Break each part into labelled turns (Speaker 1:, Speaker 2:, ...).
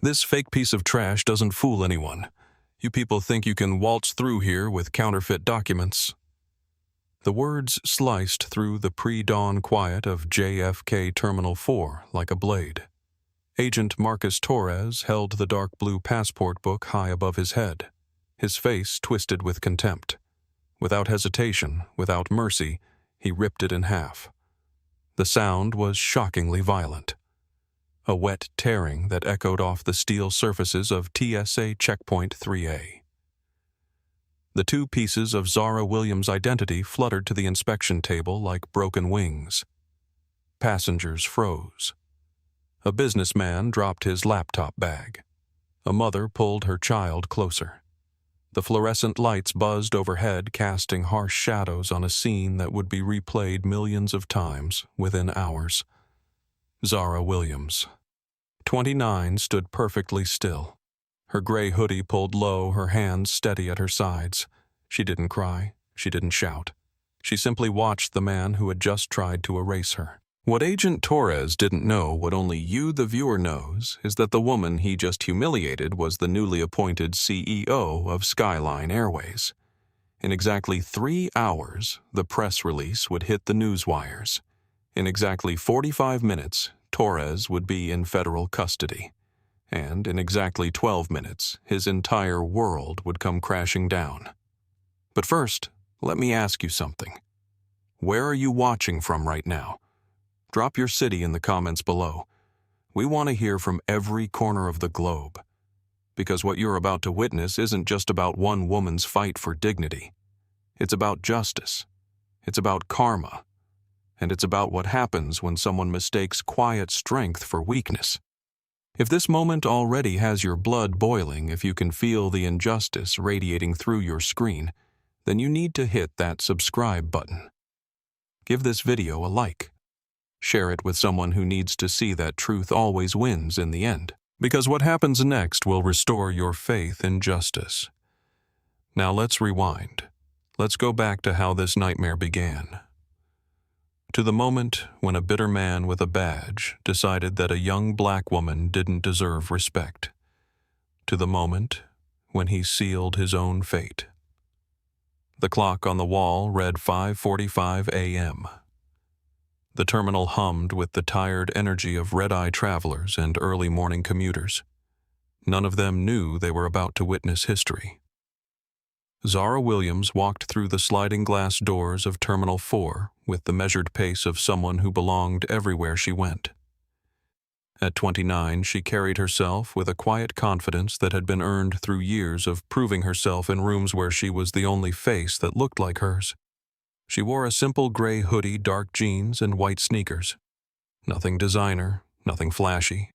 Speaker 1: This fake piece of trash doesn't fool anyone. You people think you can waltz through here with counterfeit documents." The words sliced through the pre-dawn quiet of JFK Terminal 4 like a blade. Agent Marcus Torres held the dark blue passport book high above his head, his face twisted with contempt. Without hesitation, without mercy, he ripped it in half. The sound was shockingly violent. A wet tearing that echoed off the steel surfaces of TSA Checkpoint 3A. The two pieces of Zara Williams' identity fluttered to the inspection table like broken wings. Passengers froze. A businessman dropped his laptop bag. A mother pulled her child closer. The fluorescent lights buzzed overhead, casting harsh shadows on a scene that would be replayed millions of times within hours. Zara Williams, 29, stood perfectly still. Her gray hoodie pulled low, her hands steady at her sides. She didn't cry. She didn't shout. She simply watched the man who had just tried to erase her. What Agent Torres didn't know, what only you, the viewer, knows, is that the woman he just humiliated was the newly appointed CEO of Skyline Airways. In exactly 3 hours, the press release would hit the news wires. In exactly 45 minutes, Torres would be in federal custody. And in exactly 12 minutes, his entire world would come crashing down. But first, let me ask you something. Where are you watching from right now? Drop your city in the comments below. We want to hear from every corner of the globe. Because what you're about to witness isn't just about one woman's fight for dignity. It's about justice. It's about karma. And it's about what happens when someone mistakes quiet strength for weakness. If this moment already has your blood boiling, if you can feel the injustice radiating through your screen, then you need to hit that subscribe button. Give this video a like. Share it with someone who needs to see that truth always wins in the end. Because what happens next will restore your faith in justice. Now let's rewind. Let's go back to how this nightmare began. To the moment when a bitter man with a badge decided that a young black woman didn't deserve respect. To the moment when he sealed his own fate. The clock on the wall read 5:45 a.m. The terminal hummed with the tired energy of red-eye travelers and early morning commuters. None of them knew they were about to witness history. Zara Williams walked through the sliding glass doors of Terminal 4 with the measured pace of someone who belonged everywhere she went. At 29, she carried herself with a quiet confidence that had been earned through years of proving herself in rooms where she was the only face that looked like hers. She wore a simple gray hoodie, dark jeans, and white sneakers. Nothing designer, nothing flashy.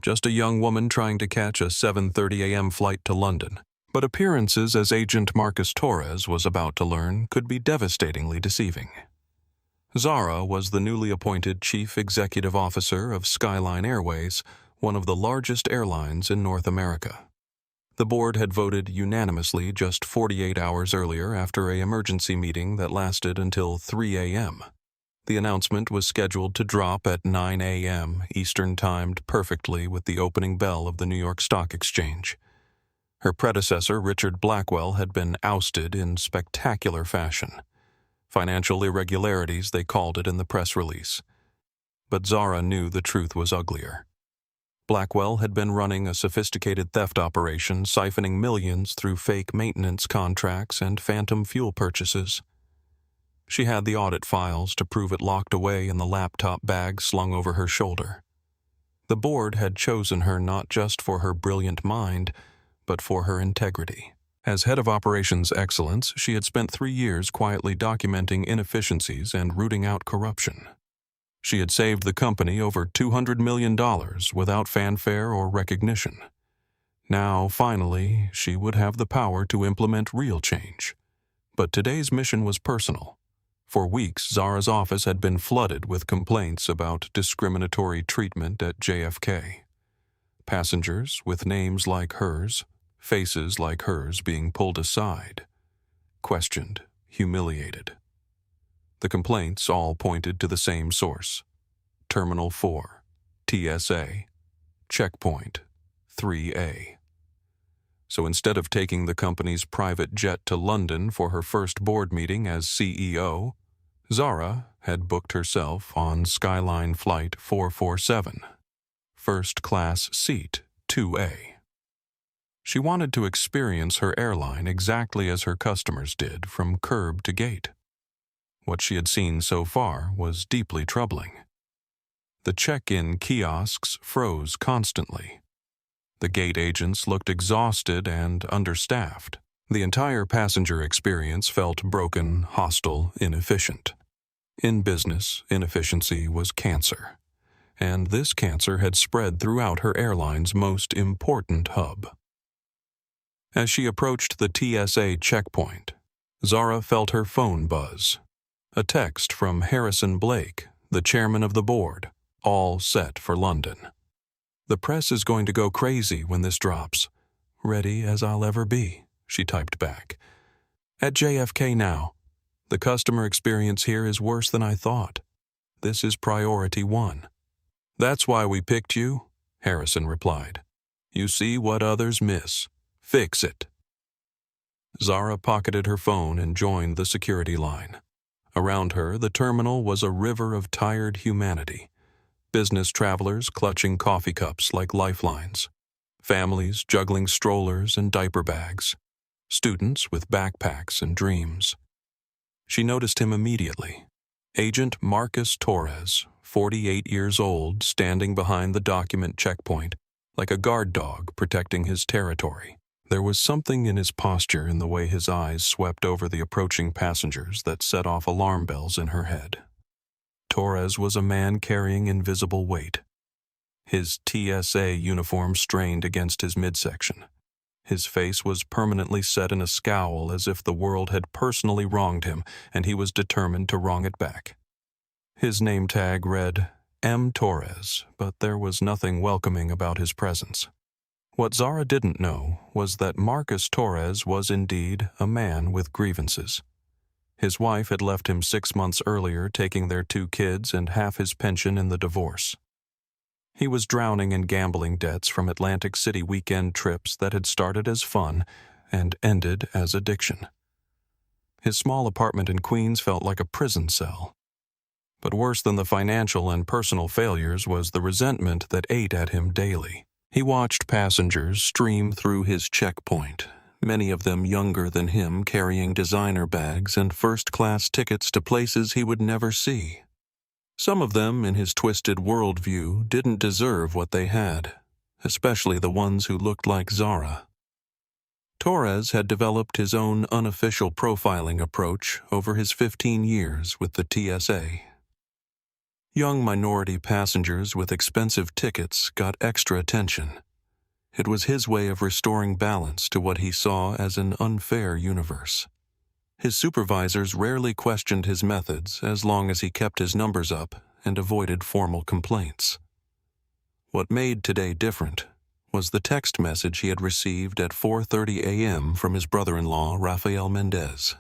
Speaker 1: Just a young woman trying to catch a 7:30 a.m. flight to London. But appearances, as Agent Marcus Torres was about to learn, could be devastatingly deceiving. Zara was the newly appointed Chief Executive Officer of Skyline Airways, one of the largest airlines in North America. The board had voted unanimously just 48 hours earlier after an emergency meeting that lasted until 3 a.m. The announcement was scheduled to drop at 9 a.m. Eastern, timed perfectly with the opening bell of the New York Stock Exchange. Her predecessor, Richard Blackwell, had been ousted in spectacular fashion. Financial irregularities, they called it in the press release. But Zara knew the truth was uglier. Blackwell had been running a sophisticated theft operation, siphoning millions through fake maintenance contracts and phantom fuel purchases. She had the audit files to prove it locked away in the laptop bag slung over her shoulder. The board had chosen her not just for her brilliant mind, but for her integrity. As head of Operations Excellence, she had spent 3 years quietly documenting inefficiencies and rooting out corruption. She had saved the company over $200 million without fanfare or recognition. Now, finally, she would have the power to implement real change. But today's mission was personal. For weeks, Zara's office had been flooded with complaints about discriminatory treatment at JFK. Passengers with names like hers, faces like hers being pulled aside, questioned, humiliated. The complaints all pointed to the same source: Terminal 4, TSA, Checkpoint, 3A. So instead of taking the company's private jet to London for her first board meeting as CEO, Zara had booked herself on Skyline Flight 447, first class seat 2A. She wanted to experience her airline exactly as her customers did, from curb to gate. What she had seen so far was deeply troubling. The check-in kiosks froze constantly. The gate agents looked exhausted and understaffed. The entire passenger experience felt broken, hostile, inefficient. In business, inefficiency was cancer, and this cancer had spread throughout her airline's most important hub. As she approached the TSA checkpoint, Zara felt her phone buzz. A text from Harrison Blake, the chairman of the board, all set for London. "The press is going to go crazy when this drops. Ready as I'll ever be," she typed back. "At JFK now. The customer experience here is worse than I thought. This is priority 1. "That's why we picked you," Harrison replied. "You see what others miss. Fix it." Zara pocketed her phone and joined the security line. Around her, the terminal was a river of tired humanity. Business travelers clutching coffee cups like lifelines. Families juggling strollers and diaper bags. Students with backpacks and dreams. She noticed him immediately. Agent Marcus Torres, 48 years old, standing behind the document checkpoint, like a guard dog protecting his territory. There was something in his posture, in the way his eyes swept over the approaching passengers, that set off alarm bells in her head. Torres was a man carrying invisible weight. His TSA uniform strained against his midsection. His face was permanently set in a scowl, as if the world had personally wronged him, and he was determined to wrong it back. His name tag read M. Torres, but there was nothing welcoming about his presence. What Zara didn't know was that Marcus Torres was indeed a man with grievances. His wife had left him 6 months earlier, taking their 2 kids and half his pension in the divorce. He was drowning in gambling debts from Atlantic City weekend trips that had started as fun and ended as addiction. His small apartment in Queens felt like a prison cell. But worse than the financial and personal failures was the resentment that ate at him daily. He watched passengers stream through his checkpoint, many of them younger than him, carrying designer bags and first-class tickets to places he would never see. Some of them, in his twisted worldview, didn't deserve what they had, especially the ones who looked like Zara. Torres had developed his own unofficial profiling approach over his 15 years with the TSA. Young minority passengers with expensive tickets got extra attention. It was his way of restoring balance to what he saw as an unfair universe. His supervisors rarely questioned his methods as long as he kept his numbers up and avoided formal complaints. What made today different was the text message he had received at 4:30 a.m. from his brother-in-law, Rafael Mendez.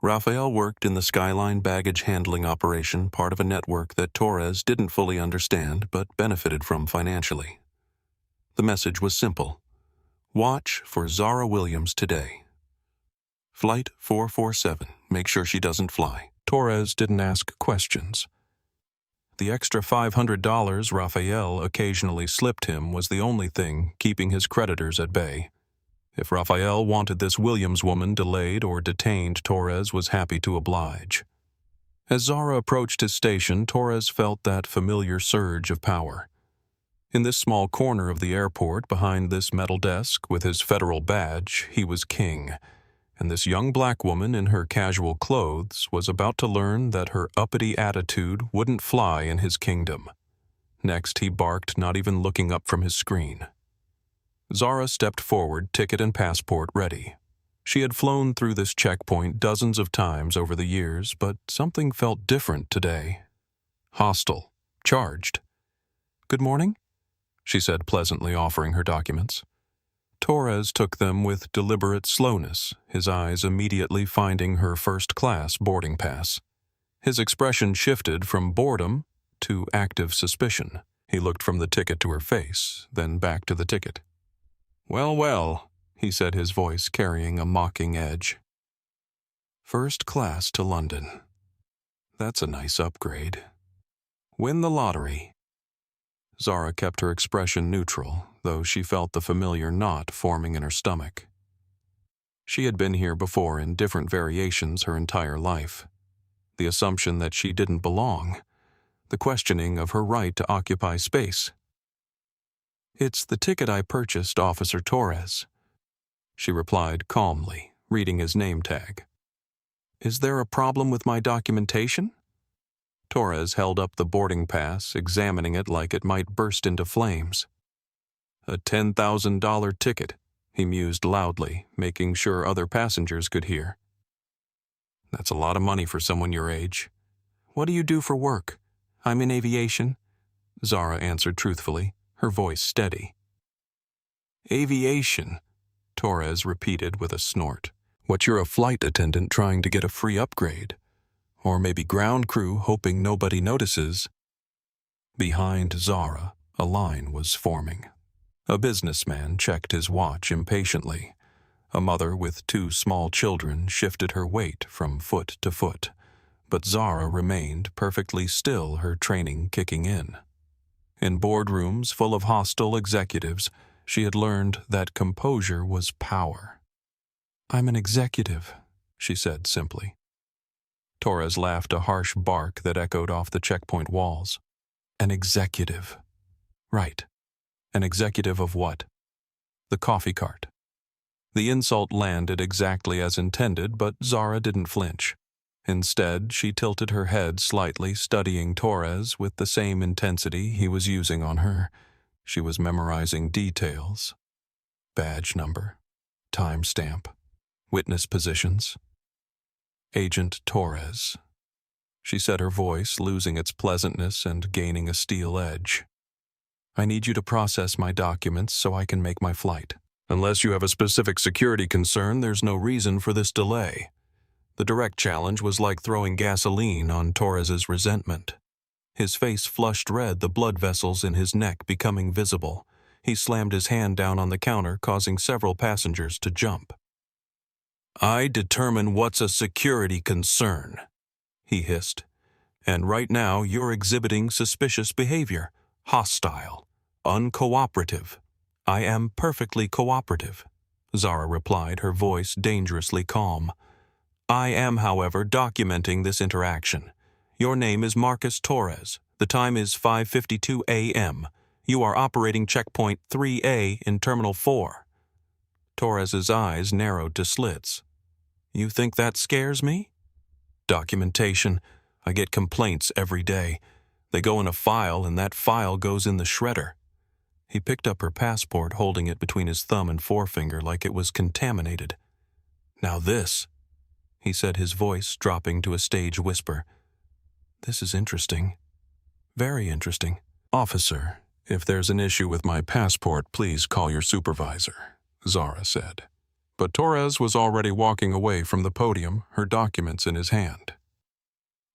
Speaker 1: Rafael worked in the Skyline baggage handling operation, part of a network that Torres didn't fully understand but benefited from financially. The message was simple: watch for Zara Williams today. Flight 447, make sure she doesn't fly. Torres didn't ask questions. The extra $500 Rafael occasionally slipped him was the only thing keeping his creditors at bay. If Rafael wanted this Williams woman delayed or detained, Torres was happy to oblige. As Zara approached his station, Torres felt that familiar surge of power. In this small corner of the airport, behind this metal desk with his federal badge, he was king. And this young black woman in her casual clothes was about to learn that her uppity attitude wouldn't fly in his kingdom. Next, he barked, not even looking up from his screen. Zara stepped forward, ticket and passport ready. She had flown through this checkpoint dozens of times over the years, but something felt different today. Hostile, charged. "Good morning," she said pleasantly, offering her documents. Torres took them with deliberate slowness, his eyes immediately finding her first-class boarding pass. His expression shifted from boredom to active suspicion. He looked from the ticket to her face, then back to the ticket. Well, well, he said, his voice carrying a mocking edge. First class to London. That's a nice upgrade. Win the lottery. Zara kept her expression neutral, though she felt the familiar knot forming in her stomach. She had been here before in different variations her entire life. The assumption that she didn't belong, the questioning of her right to occupy space. It's the ticket I purchased, Officer Torres, she replied calmly, reading his name tag. Is there a problem with my documentation? Torres held up the boarding pass, examining it like it might burst into flames. A $10,000 ticket, he mused loudly, making sure other passengers could hear. That's a lot of money for someone your age. What do you do for work? I'm in aviation, Zara answered truthfully, her voice steady. Aviation, Torres repeated with a snort. What, you're a flight attendant trying to get a free upgrade? Or maybe ground crew hoping nobody notices? Behind Zara, a line was forming. A businessman checked his watch impatiently. A mother with 2 small children shifted her weight from foot to foot, but Zara remained perfectly still, her training kicking in. In boardrooms full of hostile executives, she had learned that composure was power. I'm an executive, she said simply. Torres laughed a harsh bark that echoed off the checkpoint walls. An executive. Right. An executive of what? The coffee cart. The insult landed exactly as intended, but Zara didn't flinch. Instead, she tilted her head slightly, studying Torres with the same intensity he was using on her. She was memorizing details. Badge number, timestamp, witness positions. Agent Torres. She said, her voice losing its pleasantness and gaining a steel edge. I need you to process my documents so I can make my flight. Unless you have a specific security concern, there's no reason for this delay. The direct challenge was like throwing gasoline on Torres's resentment. His face flushed red, the blood vessels in his neck becoming visible. He slammed his hand down on the counter, causing several passengers to jump. I determine what's a security concern, he hissed. And right now you're exhibiting suspicious behavior, hostile, uncooperative. I am perfectly cooperative, Zara replied, her voice dangerously calm. I am, however, documenting this interaction. Your name is Marcus Torres. The time is 5:52 a.m. You are operating checkpoint 3A in Terminal 4. Torres's eyes narrowed to slits. You think that scares me? Documentation. I get complaints every day. They go in a file, and that file goes in the shredder. He picked up her passport, holding it between his thumb and forefinger like it was contaminated. Now this, he said, his voice dropping to a stage whisper. This is interesting. Very interesting. Officer, if there's an issue with my passport, please call your supervisor, Zara said. But Torres was already walking away from the podium, her documents in his hand.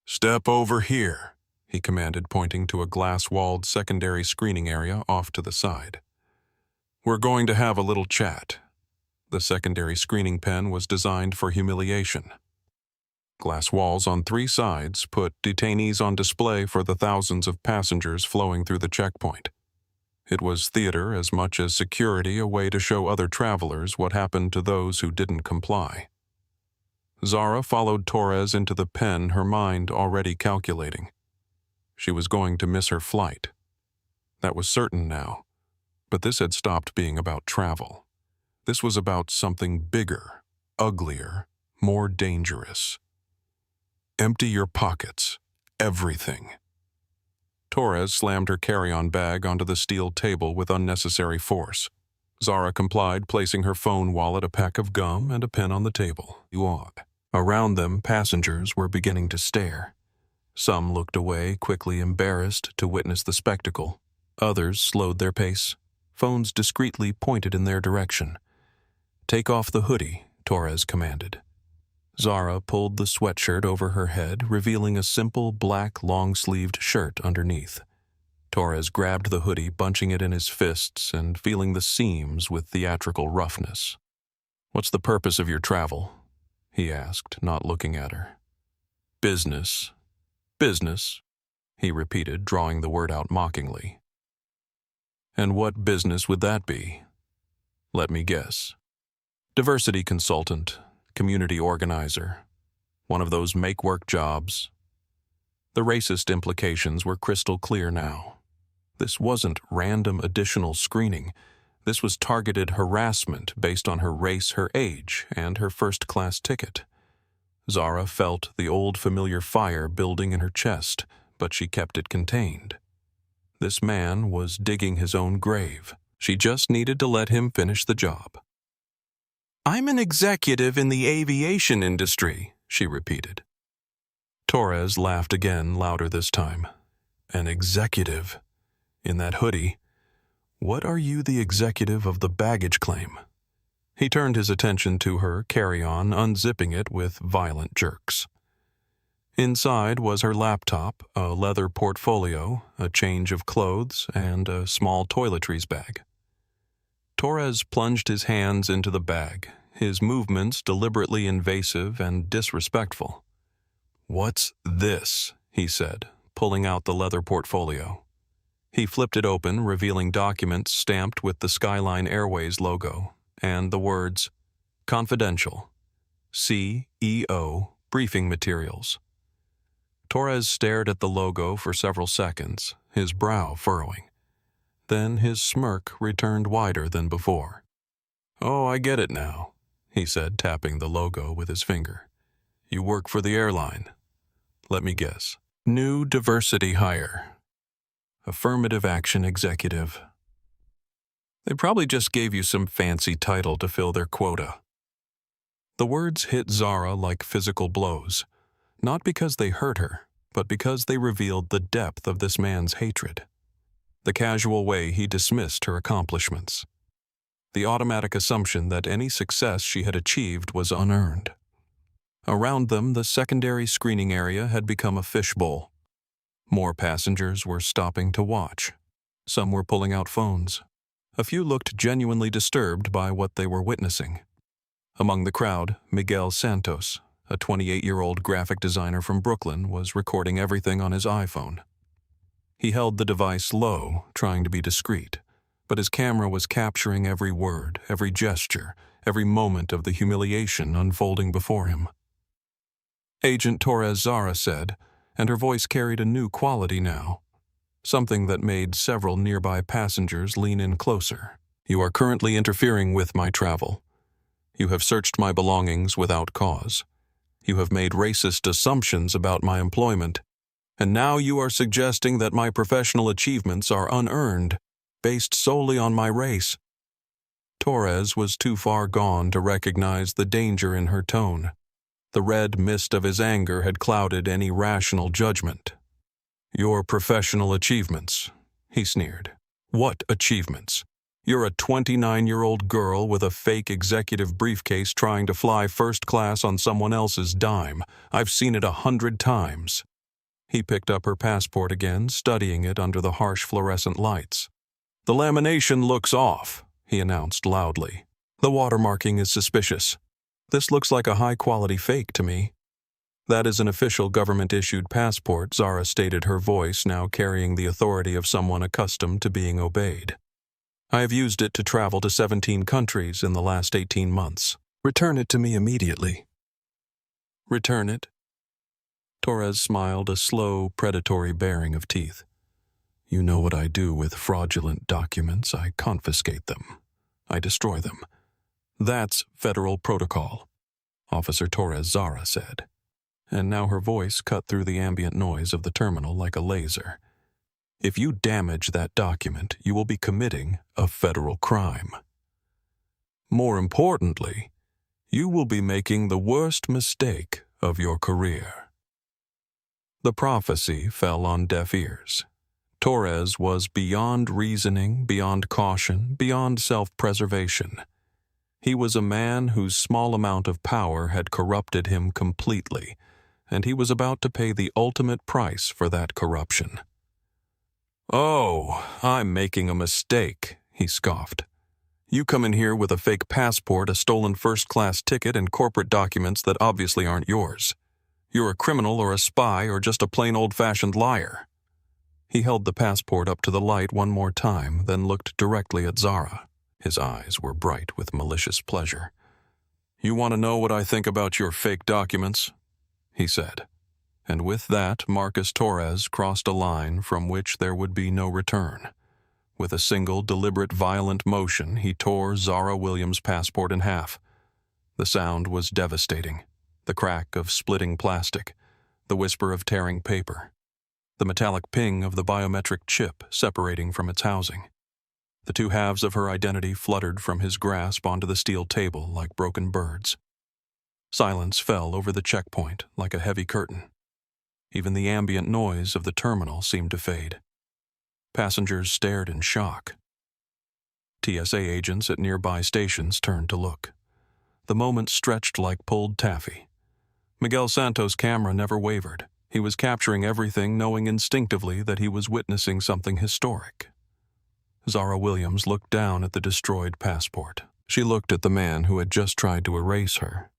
Speaker 1: Step over here, he commanded, pointing to a glass-walled secondary screening area off to the side. We're going to have a little chat. The secondary screening pen was designed for humiliation. Glass walls on 3 sides put detainees on display for the thousands of passengers flowing through the checkpoint. It was theater as much as security, a way to show other travelers what happened to those who didn't comply. Zara followed Torres into the pen, her mind already calculating. She was going to miss her flight. That was certain now, but this had stopped being about travel. This was about something bigger, uglier, more dangerous. Empty your pockets. Everything. Torres slammed her carry-on bag onto the steel table with unnecessary force. Zara complied, placing her phone wallet, a pack of gum, and a pen on the table. Around them, passengers were beginning to stare. Some looked away, quickly embarrassed to witness the spectacle. Others slowed their pace, phones discreetly pointed in their direction. Take off the hoodie, Torres commanded. Zara pulled the sweatshirt over her head, revealing a simple black long-sleeved shirt underneath. Torres grabbed the hoodie, bunching it in his fists and feeling the seams with theatrical roughness. "What's the purpose of your travel?" he asked, not looking at her. "Business. Business," he repeated, drawing the word out mockingly. "And what business would that be? Let me guess. Diversity consultant, community organizer, one of those make-work jobs." The racist implications were crystal clear now. This wasn't random additional screening. This was targeted harassment based on her race, her age, and her first-class ticket. Zara felt the old familiar fire building in her chest, but she kept it contained. This man was digging his own grave. She just needed to let him finish the job. "I'm an executive in the aviation industry," she repeated. Torres laughed again, louder this time. "An executive? In that hoodie? What are you the executive of the baggage claim?" He turned his attention to her carry-on, unzipping it with violent jerks. Inside was her laptop, a leather portfolio, a change of clothes, and a small toiletries bag. Torres plunged his hands into the bag, his movements deliberately invasive and disrespectful. "What's this?" he said, pulling out the leather portfolio. He flipped it open, revealing documents stamped with the Skyline Airways logo and the words, "Confidential, CEO, briefing materials." Torres stared at the logo for several seconds, his brow furrowing. Then his smirk returned wider than before. "Oh, I get it now," he said, tapping the logo with his finger. "You work for the airline. Let me guess. New diversity hire. Affirmative action executive. They probably just gave you some fancy title to fill their quota." The words hit Zara like physical blows, not because they hurt her, but because they revealed the depth of this man's hatred. The casual way he dismissed her accomplishments. The automatic assumption that any success she had achieved was unearned. Around them, the secondary screening area had become a fishbowl. More passengers were stopping to watch. Some were pulling out phones. A few looked genuinely disturbed by what they were witnessing. Among the crowd, Miguel Santos, a 28-year-old graphic designer from Brooklyn, was recording everything on his iPhone. He held the device low, trying to be discreet, but his camera was capturing every word, every gesture, every moment of the humiliation unfolding before him. "Agent Torres," Zara said, and her voice carried a new quality now, something that made several nearby passengers lean in closer. "You are currently interfering with my travel. You have searched my belongings without cause. You have made racist assumptions about my employment, and now you are suggesting that my professional achievements are unearned, based solely on my race." Torres was too far gone to recognize the danger in her tone. The red mist of his anger had clouded any rational judgment. "Your professional achievements," he sneered. "What achievements? You're a 29-year-old girl with a fake executive briefcase trying to fly first class on someone else's dime. I've seen it 100 times. He picked up her passport again, studying it under the harsh fluorescent lights. "The lamination looks off," he announced loudly. "The watermarking is suspicious. This looks like a high-quality fake to me." "That is an official government-issued passport," Zara stated, her voice now carrying the authority of someone accustomed to being obeyed. "I have used it to travel to 17 countries in the last 18 months. Return it to me immediately." "Return it?" Torres smiled, a slow, predatory baring of teeth. "You know what I do with fraudulent documents. I confiscate them. I destroy them. That's federal protocol," Officer Torres, Zara said. And now her voice cut through the ambient noise of the terminal like a laser. "If you damage that document, you will be committing a federal crime. More importantly, you will be making the worst mistake of your career." The prophecy fell on deaf ears. Torres was beyond reasoning, beyond caution, beyond self-preservation. He was a man whose small amount of power had corrupted him completely, and he was about to pay the ultimate price for that corruption. "Oh, I'm making a mistake," he scoffed. "You come in here with a fake passport, a stolen first-class ticket, and corporate documents that obviously aren't yours. You're a criminal or a spy or just a plain old-fashioned liar." He held the passport up to the light one more time, then looked directly at Zara. His eyes were bright with malicious pleasure. "You want to know what I think about your fake documents?" he said. And with that, Marcus Torres crossed a line from which there would be no return. With a single, deliberate, violent motion, he tore Zara Williams' passport in half. The sound was devastating. The crack of splitting plastic, the whisper of tearing paper, the metallic ping of the biometric chip separating from its housing. The two halves of her identity fluttered from his grasp onto the steel table like broken birds. Silence fell over the checkpoint like a heavy curtain. Even the ambient noise of the terminal seemed to fade. Passengers stared in shock. TSA agents at nearby stations turned to look. The moment stretched like pulled taffy. Miguel Santos' camera never wavered. He was capturing everything, knowing instinctively that he was witnessing something historic. Zara Williams looked down at the destroyed passport. She looked at the man who had just tried to erase her.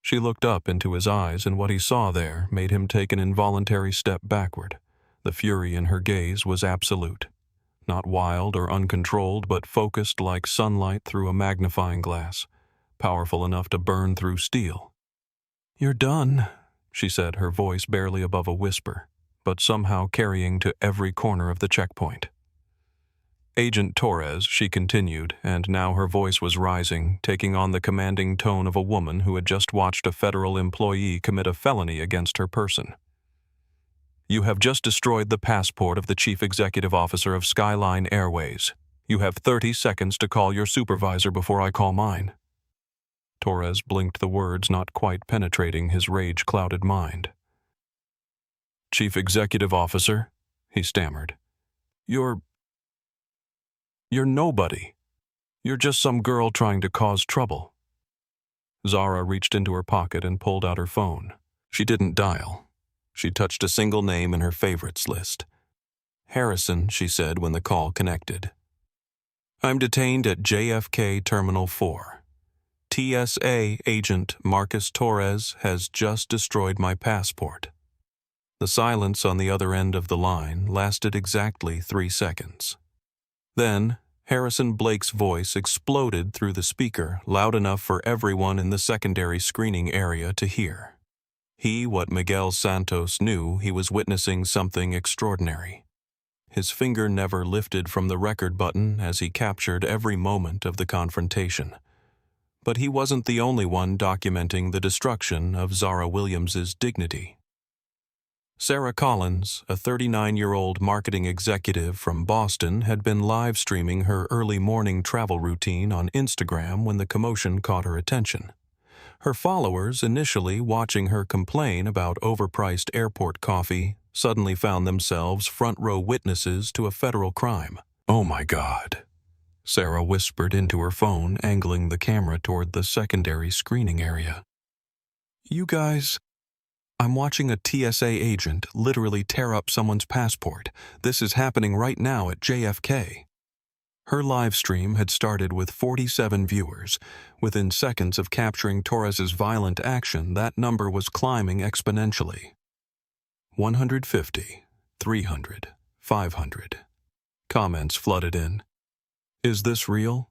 Speaker 1: She looked up into his eyes, and what he saw there made him take an involuntary step backward. The fury in her gaze was absolute. Not wild or uncontrolled, but focused like sunlight through a magnifying glass, powerful enough to burn through steel. "You're done," she said, her voice barely above a whisper, but somehow carrying to every corner of the checkpoint. "Agent Torres," she continued, and now her voice was rising, taking on the commanding tone of a woman who had just watched a federal employee commit a felony against her person. "You have just destroyed the passport of the chief executive officer of Skyline Airways. You have 30 seconds to call your supervisor before I call mine." Torres blinked, the words not quite penetrating his rage-clouded mind. "Chief executive officer," he stammered. You're nobody. You're just some girl trying to cause trouble." Zara reached into her pocket and pulled out her phone. She didn't dial. She touched a single name in her favorites list. "Harrison," she said when the call connected. "I'm detained at JFK Terminal 4. TSA agent Marcus Torres has just destroyed my passport." The silence on the other end of the line lasted exactly 3 seconds. Then, Harrison Blake's voice exploded through the speaker, loud enough for everyone in the secondary screening area to hear. What Miguel Santos knew, he was witnessing something extraordinary. His finger never lifted from the record button as he captured every moment of the confrontation. But he wasn't the only one documenting the destruction of Zara Williams's dignity. Sarah Collins, a 39-year-old marketing executive from Boston, had been live-streaming her early morning travel routine on Instagram when the commotion caught her attention. Her followers, initially watching her complain about overpriced airport coffee, suddenly found themselves front-row witnesses to a federal crime. "Oh my God," Sarah whispered into her phone, angling the camera toward the secondary screening area. "You guys... I'm watching a TSA agent literally tear up someone's passport. This is happening right now at JFK." Her live stream had started with 47 viewers. Within seconds of capturing Torres's violent action, that number was climbing exponentially. 150, 300, 500. Comments flooded in. "Is this real?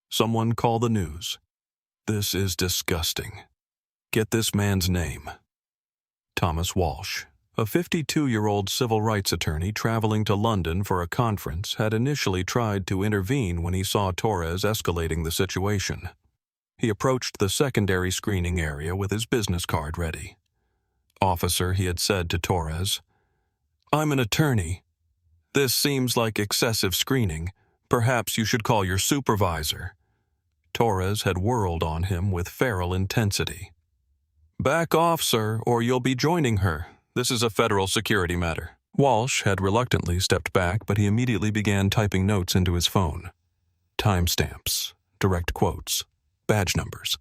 Speaker 1: Someone call the news. This is disgusting. Get this man's name." Thomas Walsh, a 52-year-old civil rights attorney traveling to London for a conference, had initially tried to intervene when he saw Torres escalating the situation. He approached the secondary screening area with his business card ready. "Officer," he had said to Torres, "I'm an attorney. This seems like excessive screening. Perhaps you should call your supervisor." Torres had whirled on him with feral intensity. "Back off, sir, or you'll be joining her. This is a federal security matter." Walsh had reluctantly stepped back, but he immediately began typing notes into his phone. Timestamps, direct quotes, badge numbers.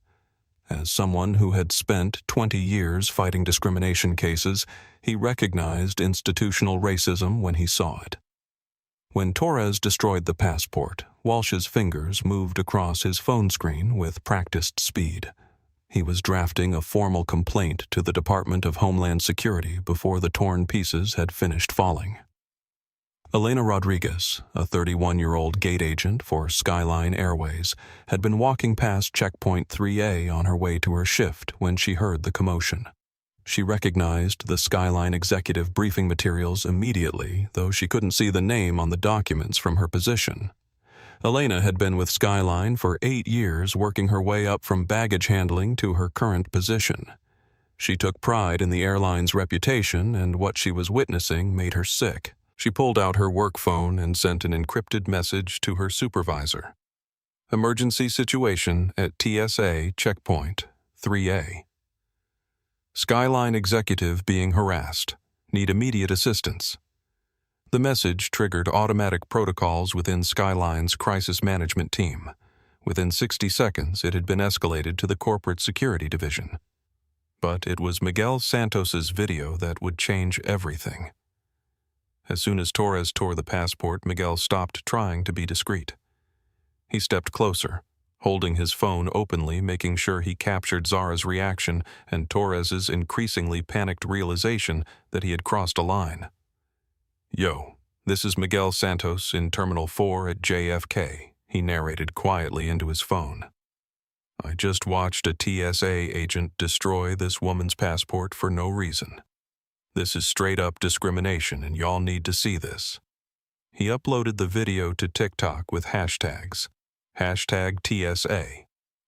Speaker 1: As someone who had spent 20 years fighting discrimination cases, he recognized institutional racism when he saw it. When Torres destroyed the passport, Walsh's fingers moved across his phone screen with practiced speed. He was drafting a formal complaint to the Department of Homeland Security before the torn pieces had finished falling. Elena Rodriguez, a 31-year-old gate agent for Skyline Airways, had been walking past Checkpoint 3A on her way to her shift when she heard the commotion. She recognized the Skyline executive briefing materials immediately, though she couldn't see the name on the documents from her position. Elena had been with Skyline for 8 years, working her way up from baggage handling to her current position. She took pride in the airline's reputation, and what she was witnessing made her sick. She pulled out her work phone and sent an encrypted message to her supervisor. Emergency situation at TSA Checkpoint 3A. Skyline executive being harassed. Need immediate assistance. The message triggered automatic protocols within Skyline's crisis management team. Within 60 seconds, it had been escalated to the corporate security division. But it was Miguel Santos's video that would change everything. As soon as Torres tore the passport, Miguel stopped trying to be discreet. He stepped closer, holding his phone openly, making sure he captured Zara's reaction and Torres's increasingly panicked realization that he had crossed a line. "Yo, this is Miguel Santos in Terminal 4 at JFK," he narrated quietly into his phone. "I just watched a TSA agent destroy this woman's passport for no reason. This is straight-up discrimination, and y'all need to see this." He uploaded the video to TikTok with hashtags. Hashtag TSA.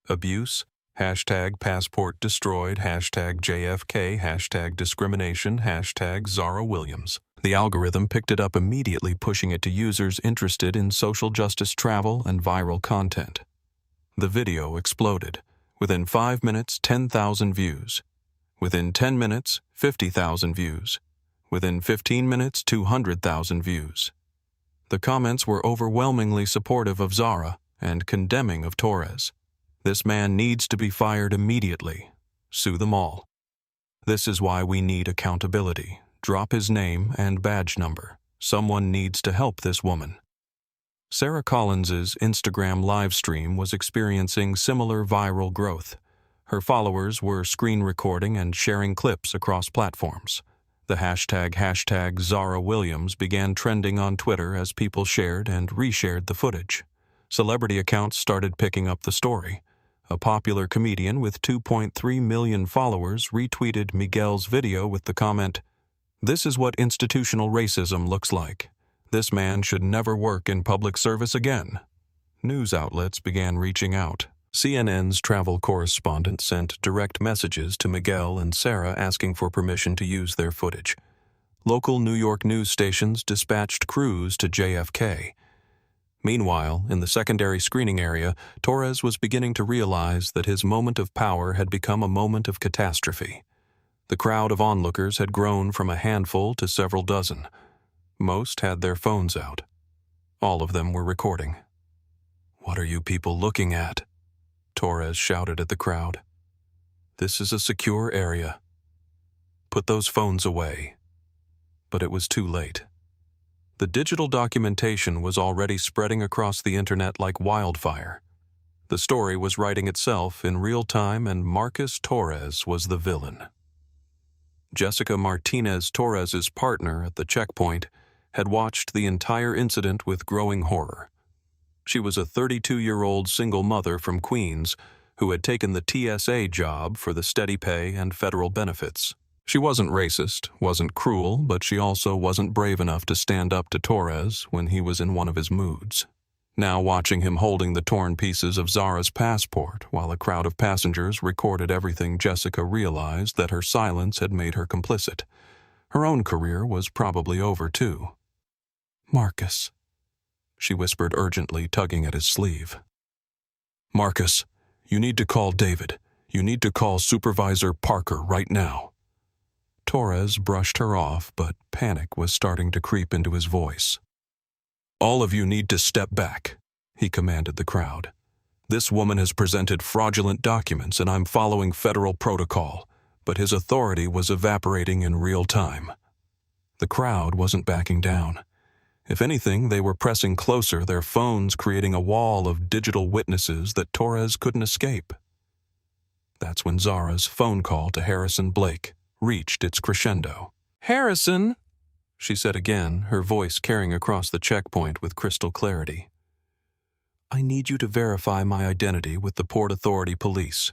Speaker 1: Abuse. Hashtag passport destroyed. Hashtag JFK. Hashtag discrimination. Hashtag Zara Williams. The algorithm picked it up immediately, pushing it to users interested in social justice travel and viral content. The video exploded. Within 5 minutes, 10,000 views. Within 10 minutes, 50,000 views. Within 15 minutes, 200,000 views. The comments were overwhelmingly supportive of Zara and condemning of Torres. This man needs to be fired immediately. Sue them all. This is why we need accountability. Drop his name and badge number. Someone needs to help this woman. Sarah Collins's Instagram live stream was experiencing similar viral growth. Her followers were screen recording and sharing clips across platforms. The hashtag Zara Williams began trending on Twitter as people shared and reshared the footage. Celebrity accounts started picking up the story. A popular comedian with 2.3 million followers retweeted Miguel's video with the comment, "This is what institutional racism looks like. This man should never work in public service again." News outlets began reaching out. CNN's travel correspondent sent direct messages to Miguel and Sarah asking for permission to use their footage. Local New York news stations dispatched crews to JFK. Meanwhile, in the secondary screening area, Torres was beginning to realize that his moment of power had become a moment of catastrophe. The crowd of onlookers had grown from a handful to several dozen. Most had their phones out. All of them were recording. "What are you people looking at?" Torres shouted at the crowd. "This is a secure area. Put those phones away." But it was too late. The digital documentation was already spreading across the internet like wildfire. The story was writing itself in real time, and Marcus Torres was the villain. Jessica Martinez Torres's partner at the checkpoint had watched the entire incident with growing horror. She was a 32-year-old single mother from Queens who had taken the TSA job for the steady pay and federal benefits. She wasn't racist, wasn't cruel, but she also wasn't brave enough to stand up to Torres when he was in one of his moods. Now watching him holding the torn pieces of Zara's passport while a crowd of passengers recorded everything, Jessica realized that her silence had made her complicit. Her own career was probably over too. "Marcus," she whispered urgently, tugging at his sleeve. "Marcus, you need to call David. You need to call Supervisor Parker right now." Torres brushed her off, but panic was starting to creep into his voice. "All of you need to step back," he commanded the crowd. "This woman has presented fraudulent documents, and I'm following federal protocol," but his authority was evaporating in real time. The crowd wasn't backing down. If anything, they were pressing closer, their phones creating a wall of digital witnesses that Torres couldn't escape. That's when Zara's phone call to Harrison Blake reached its crescendo. "Harrison," she said again, her voice carrying across the checkpoint with crystal clarity. "I need you to verify my identity with the Port Authority Police.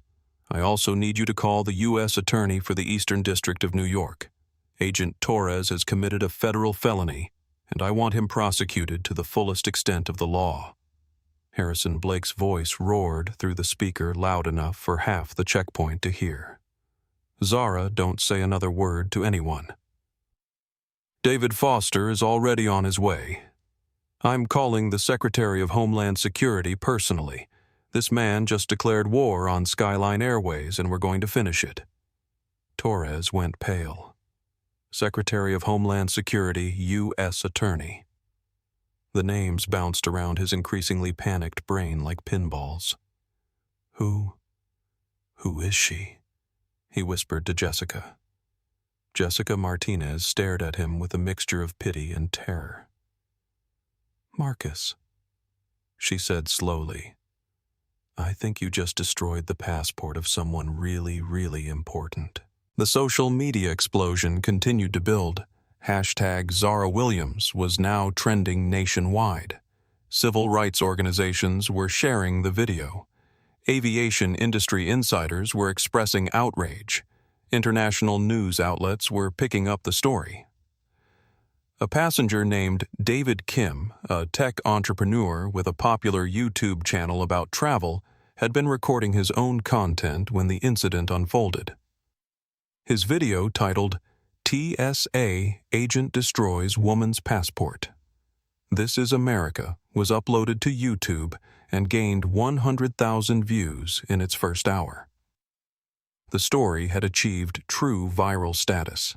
Speaker 1: I also need you to call the U.S. Attorney for the Eastern District of New York. Agent Torres has committed a federal felony, and I want him prosecuted to the fullest extent of the law." Harrison Blake's voice roared through the speaker loud enough for half the checkpoint to hear. "Zara, don't say another word to anyone. David Foster is already on his way. I'm calling the Secretary of Homeland Security personally. This man just declared war on Skyline Airways, and we're going to finish it." Torres went pale. Secretary of Homeland Security, U.S. Attorney. The names bounced around his increasingly panicked brain like pinballs. Who is she?" he whispered to Jessica. Jessica Martinez stared at him with a mixture of pity and terror. "Marcus," she said slowly, "I think you just destroyed the passport of someone really, really important." The social media explosion continued to build. Hashtag Zara Williams was now trending nationwide. Civil rights organizations were sharing the video. Aviation industry insiders were expressing outrage. International news outlets were picking up the story. A passenger named David Kim, a tech entrepreneur with a popular YouTube channel about travel, had been recording his own content when the incident unfolded. His video, titled "TSA Agent Destroys Woman's Passport. This is America," was uploaded to YouTube and gained 100,000 views in its first hour. The story had achieved true viral status.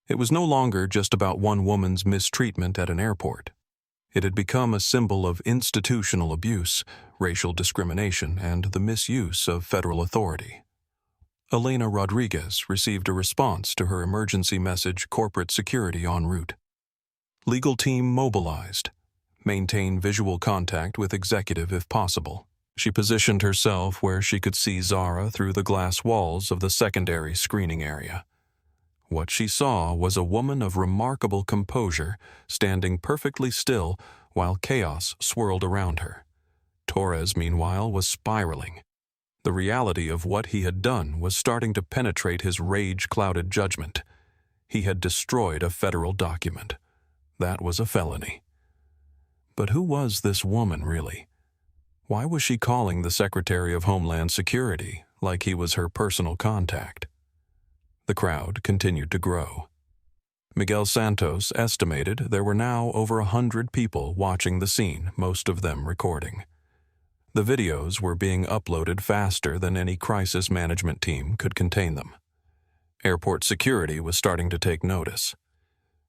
Speaker 1: It was no longer just about one woman's mistreatment at an airport. It had become a symbol of institutional abuse, racial discrimination, and the misuse of federal authority. Elena Rodriguez received a response to her emergency message, "Corporate security en route." Legal team mobilized. Maintain visual contact with executive if possible. She positioned herself where she could see Zara through the glass walls of the secondary screening area. What she saw was a woman of remarkable composure, standing perfectly still while chaos swirled around her. Torres, meanwhile, was spiraling. The reality of what he had done was starting to penetrate his rage-clouded judgment. He had destroyed a federal document. That was a felony. But who was this woman, really? Why was she calling the Secretary of Homeland Security like he was her personal contact? The crowd continued to grow. Miguel Santos estimated there were now over 100 people watching the scene, most of them recording. The videos were being uploaded faster than any crisis management team could contain them. Airport security was starting to take notice.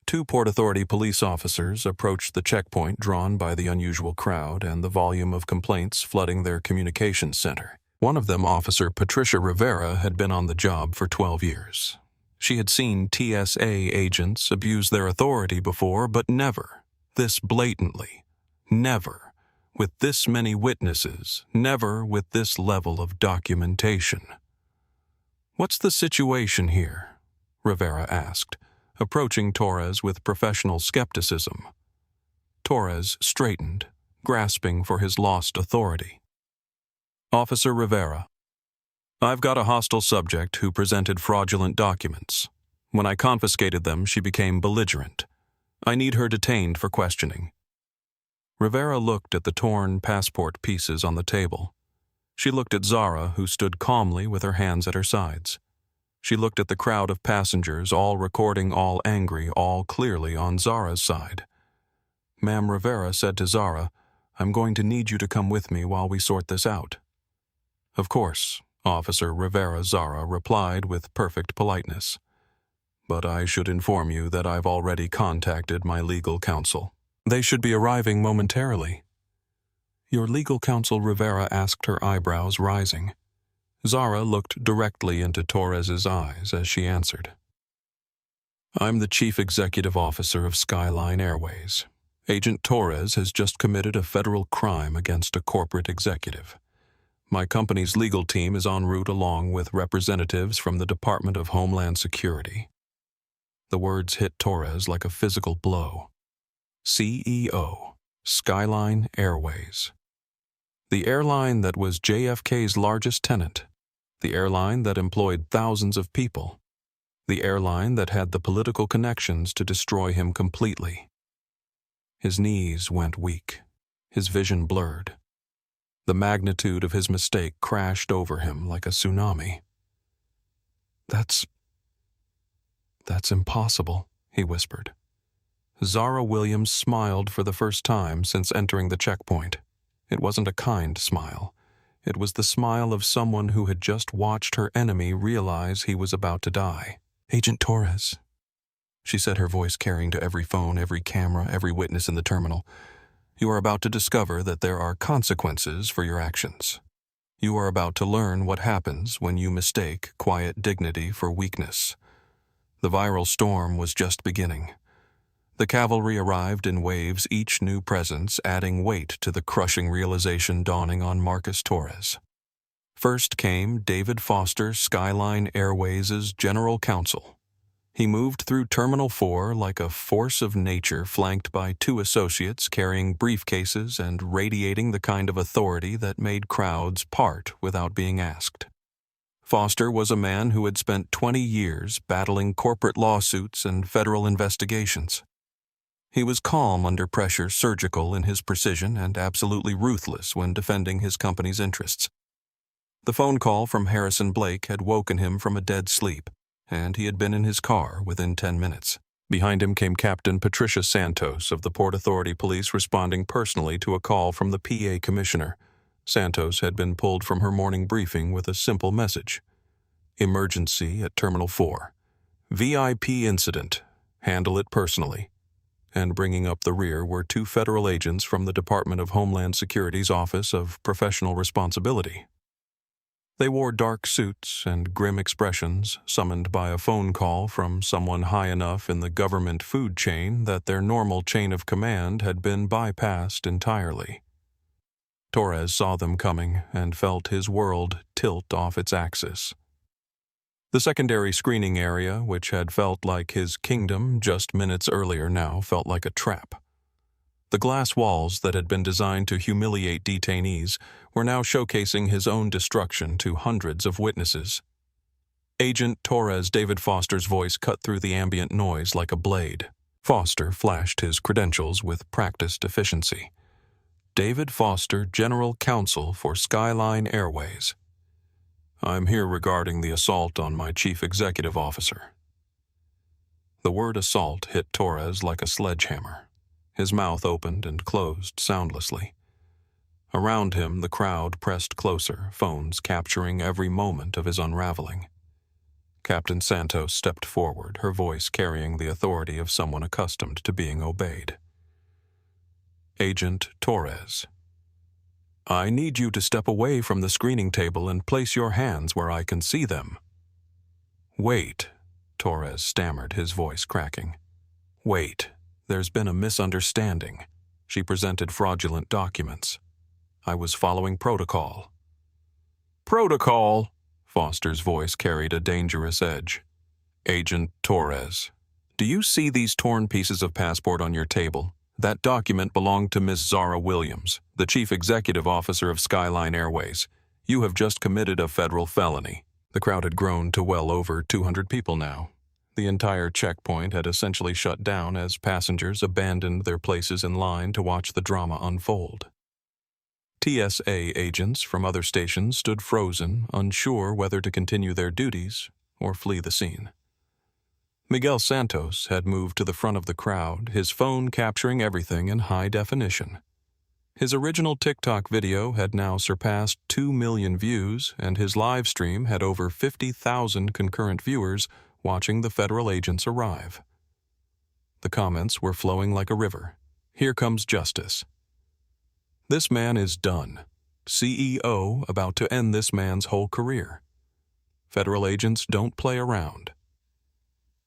Speaker 1: 2 Port Authority police officers approached the checkpoint drawn by the unusual crowd and the volume of complaints flooding their communications center. One of them, Officer Patricia Rivera, had been on the job for 12 years. She had seen TSA agents abuse their authority before, but never, this blatantly, never, with this many witnesses, never with this level of documentation. "What's the situation here?" Rivera asked, approaching Torres with professional skepticism. Torres straightened, grasping for his lost authority. "Officer Rivera, I've got a hostile subject who presented fraudulent documents. When I confiscated them, she became belligerent. I need her detained for questioning." Rivera looked at the torn passport pieces on the table. She looked at Zara, who stood calmly with her hands at her sides. She looked at the crowd of passengers, all recording, all angry, all clearly on Zara's side. "Ma'am," Rivera said to Zara, "I'm going to need you to come with me while we sort this out." "Of course," Officer Rivera, Zara replied with perfect politeness. "But I should inform you that I've already contacted my legal counsel. They should be arriving momentarily." "Your legal counsel?" Rivera asked, her eyebrows rising. Zara looked directly into Torres's eyes as she answered. "I'm the Chief Executive Officer of Skyline Airways. Agent Torres has just committed a federal crime against a corporate executive. My company's legal team is en route along with representatives from the Department of Homeland Security. The words hit Torres like a physical blow. CEO, Skyline Airways. The airline that was JFK's largest tenant. The airline that employed thousands of people. The airline that had the political connections to destroy him completely. His knees went weak. His vision blurred. The magnitude of his mistake crashed over him like a tsunami. That's impossible, he whispered. Zara Williams smiled for the first time since entering the checkpoint. It wasn't a kind smile. It was the smile of someone who had just watched her enemy realize he was about to die. Agent Torres, she said, her voice carrying to every phone, every camera, every witness in the terminal. You are about to discover that there are consequences for your actions. You are about to learn what happens when you mistake quiet dignity for weakness. The viral storm was just beginning. The cavalry arrived in waves, each new presence adding weight to the crushing realization dawning on Marcus Torres. First came David Foster, Skyline Airways' General Counsel. He moved through Terminal 4 like a force of nature flanked by two associates carrying briefcases and radiating the kind of authority that made crowds part without being asked. Foster was a man who had spent 20 years battling corporate lawsuits and federal investigations. He was calm under pressure, surgical in his precision, and absolutely ruthless when defending his company's interests. The phone call from Harrison Blake had woken him from a dead sleep, and he had been in his car within 10 minutes. Behind him came Captain Patricia Santos of the Port Authority Police, responding personally to a call from the PA Commissioner. Santos had been pulled from her morning briefing with a simple message. Emergency at Terminal 4. VIP incident. Handle it personally. And bringing up the rear were two federal agents from the Department of Homeland Security's Office of Professional Responsibility. They wore dark suits and grim expressions, summoned by a phone call from someone high enough in the government food chain that their normal chain of command had been bypassed entirely. Torres saw them coming and felt his world tilt off its axis. The secondary screening area, which had felt like his kingdom just minutes earlier, now felt like a trap. The glass walls that had been designed to humiliate detainees were now showcasing his own destruction to hundreds of witnesses. Agent Torres David Foster's voice cut through the ambient noise like a blade. Foster flashed his credentials with practiced efficiency. David Foster, General Counsel for Skyline Airways. I'm here regarding the assault on my chief executive officer. The word assault hit Torres like a sledgehammer. His mouth opened and closed soundlessly. Around him, the crowd pressed closer, phones capturing every moment of his unraveling. Captain Santos stepped forward, her voice carrying the authority of someone accustomed to being obeyed. Agent Torres. I need you to step away from the screening table and place your hands where I can see them. Wait, Torres stammered, his voice cracking. Wait, there's been a misunderstanding. She presented fraudulent documents. I was following protocol. Protocol? Foster's voice carried a dangerous edge. Agent Torres, do you see these torn pieces of passport on your table? That document belonged to Miss Zara Williams, the chief executive officer of Skyline Airways. You have just committed a federal felony. The crowd had grown to well over 200 people now. The entire checkpoint had essentially shut down as passengers abandoned their places in line to watch the drama unfold. TSA agents from other stations stood frozen, unsure whether to continue their duties or flee the scene. Miguel Santos had moved to the front of the crowd, his phone capturing everything in high definition. His original TikTok video had now surpassed 2 million views, and his live stream had over 50,000 concurrent viewers watching the federal agents arrive. The comments were flowing like a river. Here comes justice. This man is done. CEO about to end this man's whole career. Federal agents don't play around.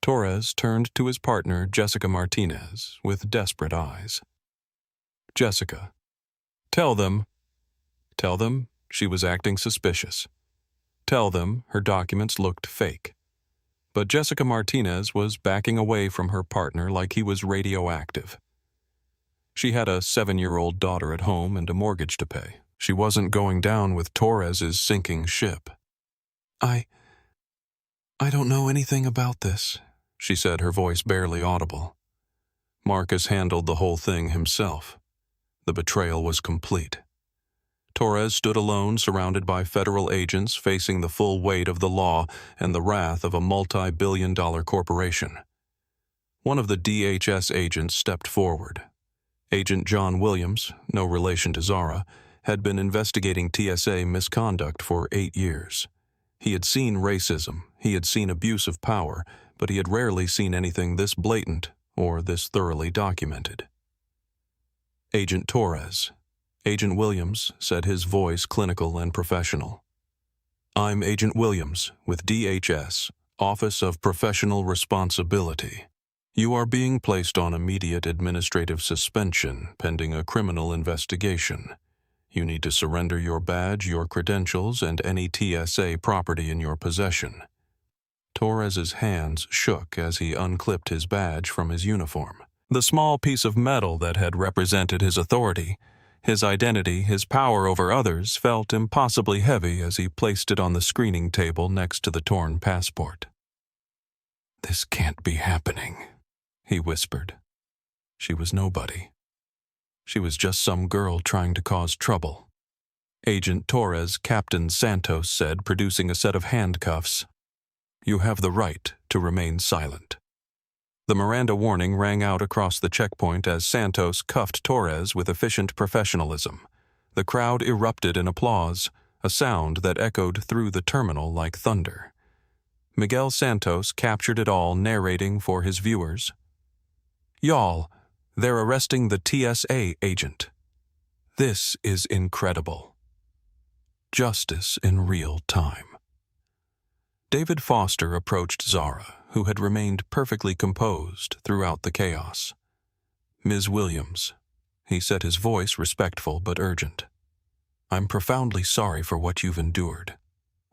Speaker 1: Torres turned to his partner, Jessica Martinez, with desperate eyes. Jessica. Tell them she was acting suspicious. Tell them her documents looked fake. But Jessica Martinez was backing away from her partner like he was radioactive. She had a 7-year-old daughter at home and a mortgage to pay. She wasn't going down with Torres's sinking ship. I don't know anything about this, she said, her voice barely audible. Marcus handled the whole thing himself. The betrayal was complete. Torres stood alone, surrounded by federal agents facing the full weight of the law and the wrath of a multi-billion-dollar corporation. One of the DHS agents stepped forward. Agent John Williams, no relation to Zara, had been investigating TSA misconduct for 8 years. He had seen racism, he had seen abuse of power, but he had rarely seen anything this blatant or this thoroughly documented. Agent Torres. Agent Williams said, his voice clinical and professional. I'm Agent Williams with DHS, Office of Professional Responsibility. You are being placed on immediate administrative suspension pending a criminal investigation. You need to surrender your badge, your credentials, and any TSA property in your possession. Torres's hands shook as he unclipped his badge from his uniform. The small piece of metal that had represented his authority, his identity, his power over others, felt impossibly heavy as he placed it on the screening table next to the torn passport. This can't be happening, he whispered. She was nobody. She was just some girl trying to cause trouble. Agent Torres, Captain Santos said, producing a set of handcuffs. You have the right to remain silent. The Miranda warning rang out across the checkpoint as Santos cuffed Torres with efficient professionalism. The crowd erupted in applause, a sound that echoed through the terminal like thunder. Miguel Santos captured it all, narrating for his viewers. Y'all, they're arresting the TSA agent. This is incredible. Justice in real time. David Foster approached Zara, who had remained perfectly composed throughout the chaos. Ms. Williams, he said, his voice respectful but urgent. I'm profoundly sorry for what you've endured.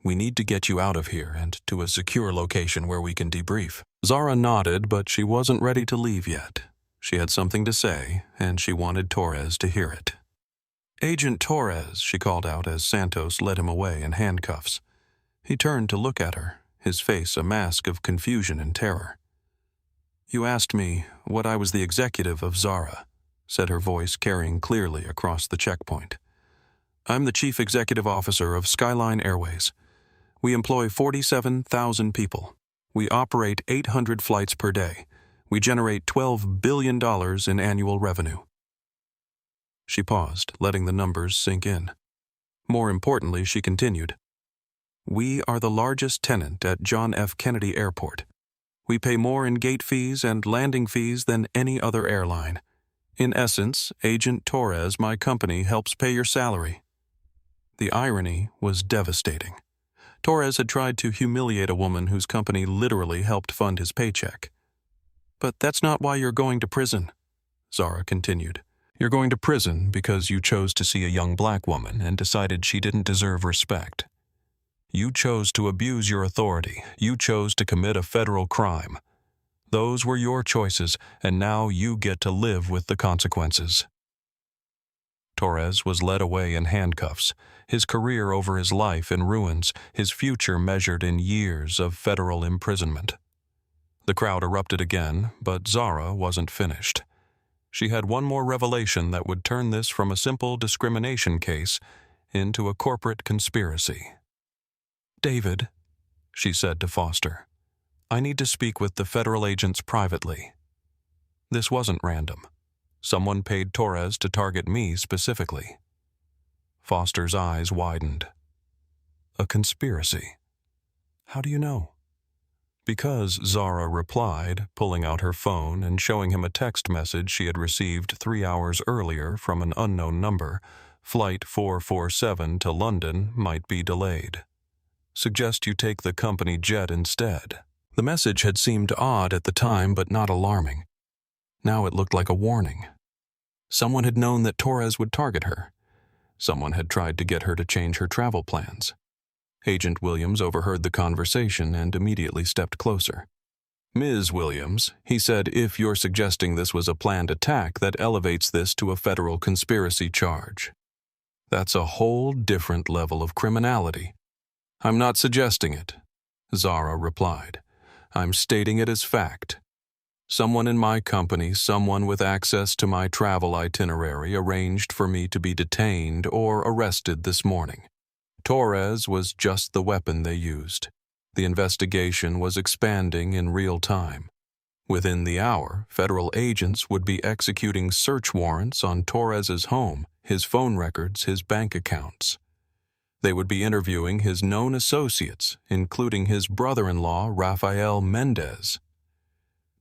Speaker 1: We need to get you out of here and to a secure location where we can debrief. Zara nodded, but she wasn't ready to leave yet. She had something to say, and she wanted Torres to hear it. Agent Torres, she called out as Santos led him away in handcuffs. He turned to look at her, his face a mask of confusion and terror. You asked me what I was the executive of Zara, said her voice carrying clearly across the checkpoint. I'm the Chief Executive Officer of Skyline Airways. We employ 47,000 people. We operate 800 flights per day. We generate $12 billion in annual revenue. She paused, letting the numbers sink in. More importantly, she continued. We are the largest tenant at John F. Kennedy Airport. We pay more in gate fees and landing fees than any other airline. In essence, Agent Torres, my company, helps pay your salary. The irony was devastating. Torres had tried to humiliate a woman whose company literally helped fund his paycheck. But that's not why you're going to prison, Zara continued. You're going to prison because you chose to see a young black woman and decided she didn't deserve respect. You chose to abuse your authority. You chose to commit a federal crime. Those were your choices, and now you get to live with the consequences. Torres was led away in handcuffs, his career over his life in ruins, his future measured in years of federal imprisonment. The crowd erupted again, but Zara wasn't finished. She had one more revelation that would turn this from a simple discrimination case into a corporate conspiracy. David, she said to Foster, I need to speak with the federal agents privately. This wasn't random. Someone paid Torres to target me specifically. Foster's eyes widened. A conspiracy? How do you know? Because Zara replied, pulling out her phone and showing him a text message she had received 3 hours earlier from an unknown number. Flight 447 to London might be delayed. Suggest you take the company jet instead. The message had seemed odd at the time, but not alarming. Now it looked like a warning. Someone had known that Torres would target her. Someone had tried to get her to change her travel plans. Agent Williams overheard the conversation and immediately stepped closer. "Ms. Williams," he said, "if you're suggesting this was a planned attack, that elevates this to a federal conspiracy charge. That's a whole different level of criminality." "I'm not suggesting it," Zara replied. "I'm stating it as fact. Someone in my company, someone with access to my travel itinerary, arranged for me to be detained or arrested this morning. Torres was just the weapon they used. The investigation was expanding in real time. Within the hour, federal agents would be executing search warrants on Torres's home, his phone records, his bank accounts. They would be interviewing his known associates, including his brother-in-law, Rafael Mendez.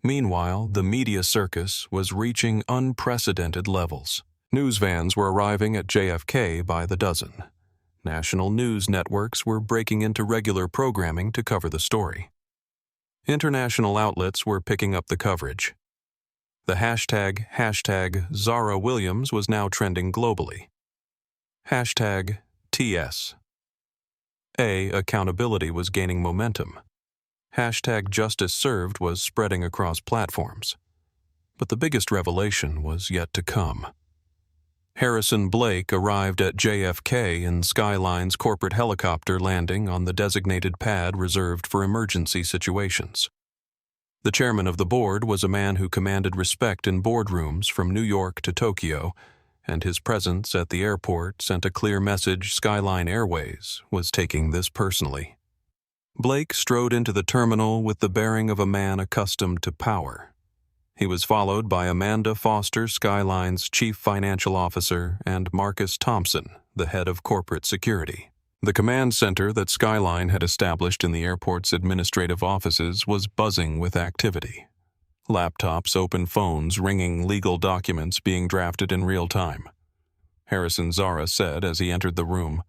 Speaker 1: Meanwhile, the media circus was reaching unprecedented levels. News vans were arriving at JFK by the dozen. National news networks were breaking into regular programming to cover the story. International outlets were picking up the coverage. The hashtag Zara Williams was now trending globally. Hashtag TSA accountability was gaining momentum. Hashtag justice served was spreading across platforms. But the biggest revelation was yet to come. Harrison Blake arrived at JFK in Skyline's corporate helicopter landing on the designated pad reserved for emergency situations. The chairman of the board was a man who commanded respect in boardrooms from New York to Tokyo, and his presence at the airport sent a clear message Skyline Airways was taking this personally. Blake strode into the terminal with the bearing of a man accustomed to power. He was followed by Amanda Foster, Skyline's chief financial officer, and Marcus Thompson, the head of corporate security. The command center that Skyline had established in the airport's administrative offices was buzzing with activity. Laptops, open phones, ringing, legal documents being drafted in real time. Harrison Zara said as he entered the room,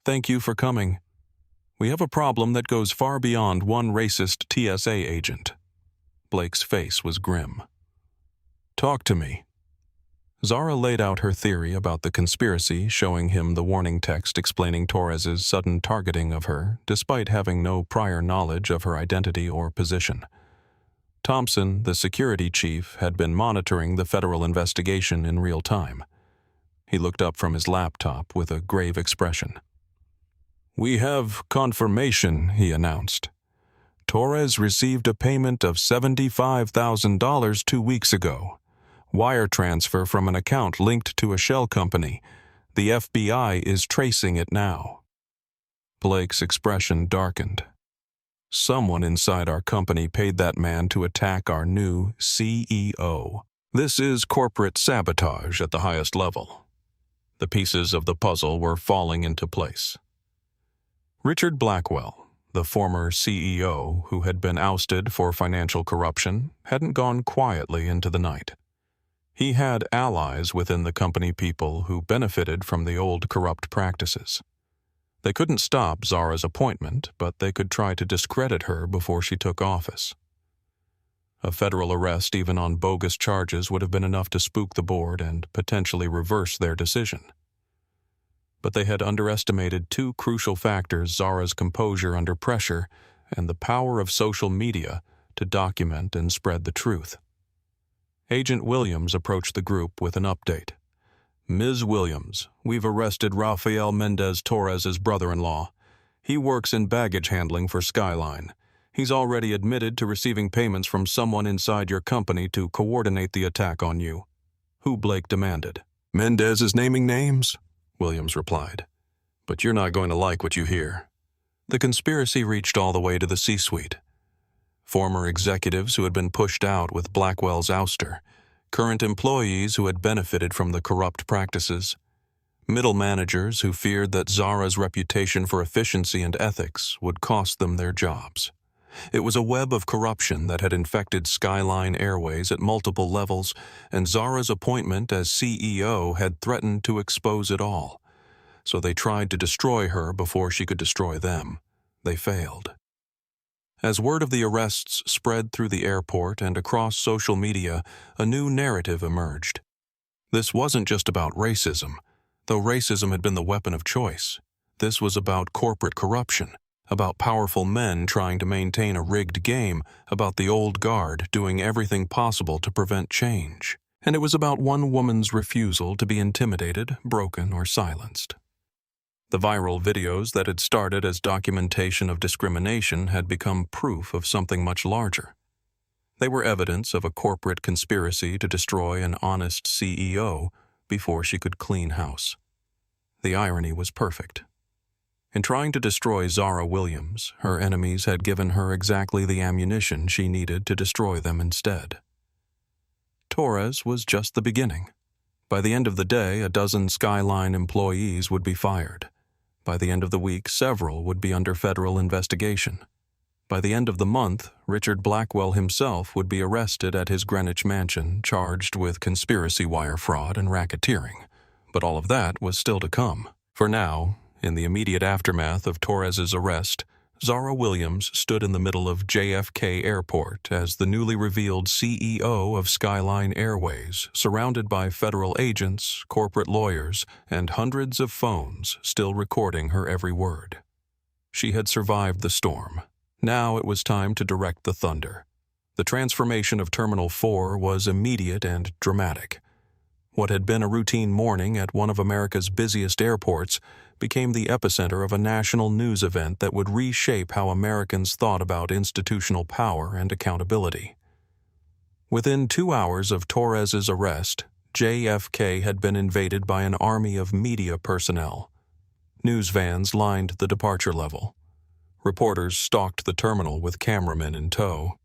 Speaker 1: "Thank you for coming. We have a problem that goes far beyond one racist TSA agent." Blake's face was grim. "Talk to me." Zara laid out her theory about the conspiracy, showing him the warning text explaining Torres's sudden targeting of her, despite having no prior knowledge of her identity or position. Thompson, the security chief, had been monitoring the federal investigation in real time. He looked up from his laptop with a grave expression. "We have confirmation," he announced. "Torres received a payment of $75,000 2 weeks ago. Wire transfer from an account linked to a shell company. The FBI is tracing it now." Blake's expression darkened. "Someone inside our company paid that man to attack our new CEO. This is corporate sabotage at the highest level." The pieces of the puzzle were falling into place. Richard Blackwell, the former CEO who had been ousted for financial corruption, hadn't gone quietly into the night. He had allies within the company people who benefited from the old corrupt practices. They couldn't stop Zara's appointment, but they could try to discredit her before she took office. A federal arrest, even on bogus charges, would have been enough to spook the board and potentially reverse their decision. But they had underestimated two crucial factors: Zara's composure under pressure and the power of social media to document and spread the truth. Agent Williams approached the group with an update. "Ms. Williams, we've arrested Rafael Mendez Torres's brother-in-law. He works in baggage handling for Skyline. He's already admitted to receiving payments from someone inside your company to coordinate the attack on you." "Who?" Blake demanded. "Mendez is naming names," Williams replied. "But you're not going to like what you hear." The conspiracy reached all the way to the C-suite. Former executives who had been pushed out with Blackwell's ouster, current employees who had benefited from the corrupt practices, middle managers who feared that Zara's reputation for efficiency and ethics would cost them their jobs. It was a web of corruption that had infected Skyline Airways at multiple levels, and Zara's appointment as CEO had threatened to expose it all. So they tried to destroy her before she could destroy them. They failed. As word of the arrests spread through the airport and across social media, a new narrative emerged. This wasn't just about racism, though racism had been the weapon of choice. This was about corporate corruption, about powerful men trying to maintain a rigged game, about the old guard doing everything possible to prevent change. And it was about one woman's refusal to be intimidated, broken, or silenced. The viral videos that had started as documentation of discrimination had become proof of something much larger. They were evidence of a corporate conspiracy to destroy an honest CEO before she could clean house. The irony was perfect. In trying to destroy Zara Williams, her enemies had given her exactly the ammunition she needed to destroy them instead. Torres was just the beginning. By the end of the day, a dozen Skyline employees would be fired. By the end of the week, several would be under federal investigation. By the end of the month, Richard Blackwell himself would be arrested at his Greenwich mansion, charged with conspiracy wire fraud and racketeering. But all of that was still to come. For now, in the immediate aftermath of Torres's arrest, Zara Williams stood in the middle of JFK Airport as the newly revealed CEO of Skyline Airways, surrounded by federal agents, corporate lawyers, and hundreds of phones still recording her every word. She had survived the storm. Now it was time to direct the thunder. The transformation of Terminal 4 was immediate and dramatic. What had been a routine morning at one of America's busiest airports became the epicenter of a national news event that would reshape how Americans thought about institutional power and accountability. Within 2 hours of Torres's arrest, JFK had been invaded by an army of media personnel. News vans lined the departure level. Reporters stalked the terminal with cameramen in tow.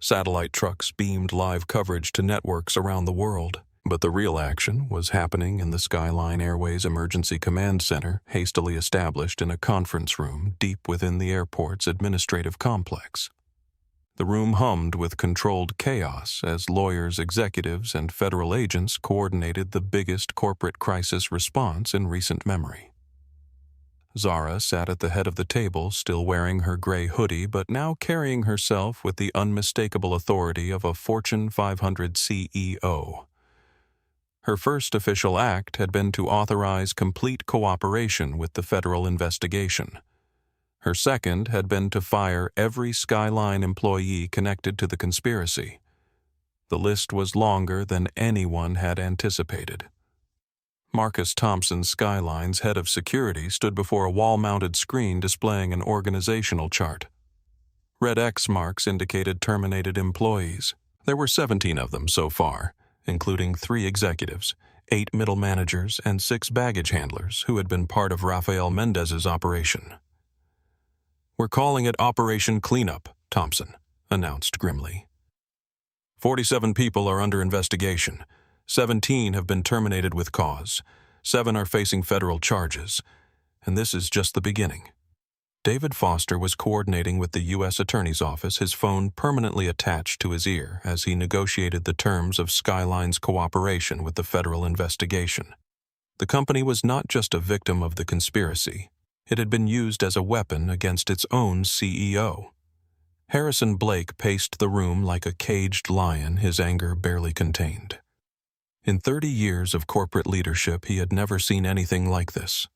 Speaker 1: Satellite trucks beamed live coverage to networks around the world. But the real action was happening in the Skyline Airways Emergency Command Center, hastily established in a conference room deep within the airport's administrative complex. The room hummed with controlled chaos as lawyers, executives, and federal agents coordinated the biggest corporate crisis response in recent memory. Zara sat at the head of the table, still wearing her gray hoodie, but now carrying herself with the unmistakable authority of a Fortune 500 CEO. Her first official act had been to authorize complete cooperation with the federal investigation. Her second had been to fire every Skyline employee connected to the conspiracy. The list was longer than anyone had anticipated. Marcus Thompson, Skyline's head of security, stood before a wall-mounted screen displaying an organizational chart. Red X marks indicated terminated employees. There were 17 of them so far, including 3 executives, 8 middle managers, and 6 baggage handlers who had been part of Rafael Mendez's operation. "We're calling it Operation Cleanup," Thompson announced grimly. 47 people are under investigation. 17 have been terminated with cause. 7 are facing federal charges. And this is just the beginning. David Foster was coordinating with the U.S. Attorney's Office, his phone permanently attached to his ear as he negotiated the terms of Skyline's cooperation with the federal investigation. The company was not just a victim of the conspiracy. It had been used as a weapon against its own CEO. Harrison Blake paced the room like a caged lion, his anger barely contained. In 30 years of corporate leadership, he had never seen anything like this.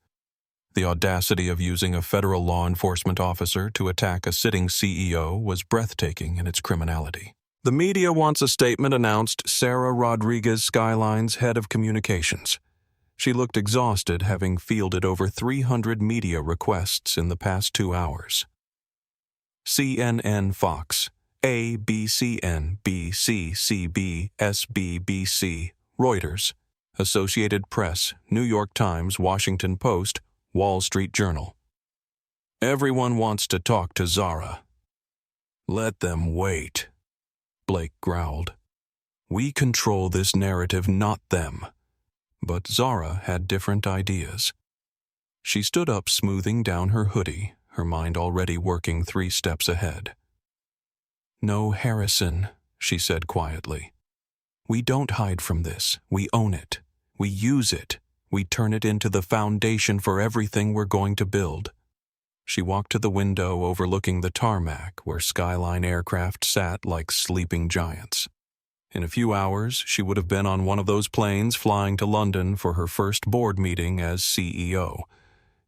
Speaker 1: The audacity of using a federal law enforcement officer to attack a sitting CEO was breathtaking in its criminality. "The media wants a statement," announced Sarah Rodriguez, Skyline's head of communications. She looked exhausted, having fielded over 300 media requests in the past 2 hours. CNN, Fox, ABCN, BCCB, SBBC, Reuters, Associated Press, New York Times, Washington Post, Wall Street Journal. "Everyone wants to talk to Zara." "Let them wait," Blake growled. "We control this narrative, not them." But Zara had different ideas. She stood up, smoothing down her hoodie, her mind already working 3 steps ahead. "No, Harrison," she said quietly. "We don't hide from this. We own it. We use it. We turn it into the foundation for everything we're going to build." She walked to the window overlooking the tarmac where Skyline aircraft sat like sleeping giants. In a few hours, she would have been on one of those planes flying to London for her first board meeting as CEO.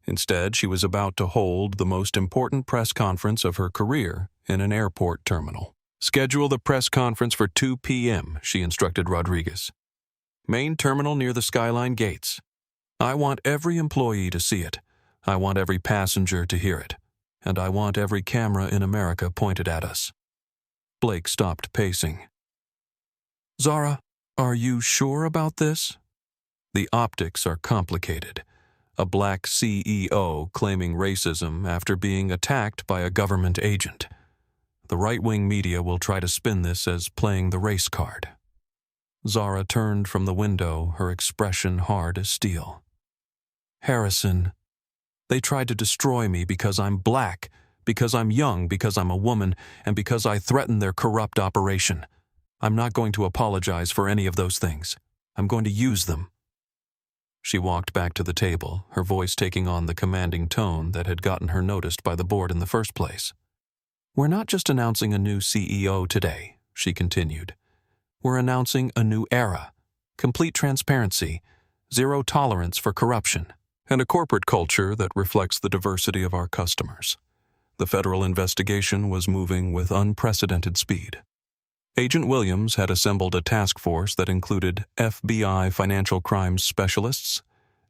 Speaker 1: Instead, she was about to hold the most important press conference of her career in an airport terminal. "Schedule the press conference for 2 p.m., she instructed Rodriguez. "Main terminal near the Skyline gates. I want every employee to see it. I want every passenger to hear it. And I want every camera in America pointed at us." Blake stopped pacing. "Zara, are you sure about this?" "The optics are complicated. A black CEO claiming racism after being attacked by a government agent. The right-wing media will try to spin this as playing the race card." Zara turned from the window, her expression hard as steel. "Harrison, they tried to destroy me because I'm black, because I'm young, because I'm a woman, and because I threatened their corrupt operation. I'm not going to apologize for any of those things. I'm going to use them." She walked back to the table, her voice taking on the commanding tone that had gotten her noticed by the board in the first place. "We're not just announcing a new CEO today," she continued. "We're announcing a new era, complete transparency, zero tolerance for corruption, and a corporate culture that reflects the diversity of our customers." The federal investigation was moving with unprecedented speed. Agent Williams had assembled a task force that included FBI financial crimes specialists,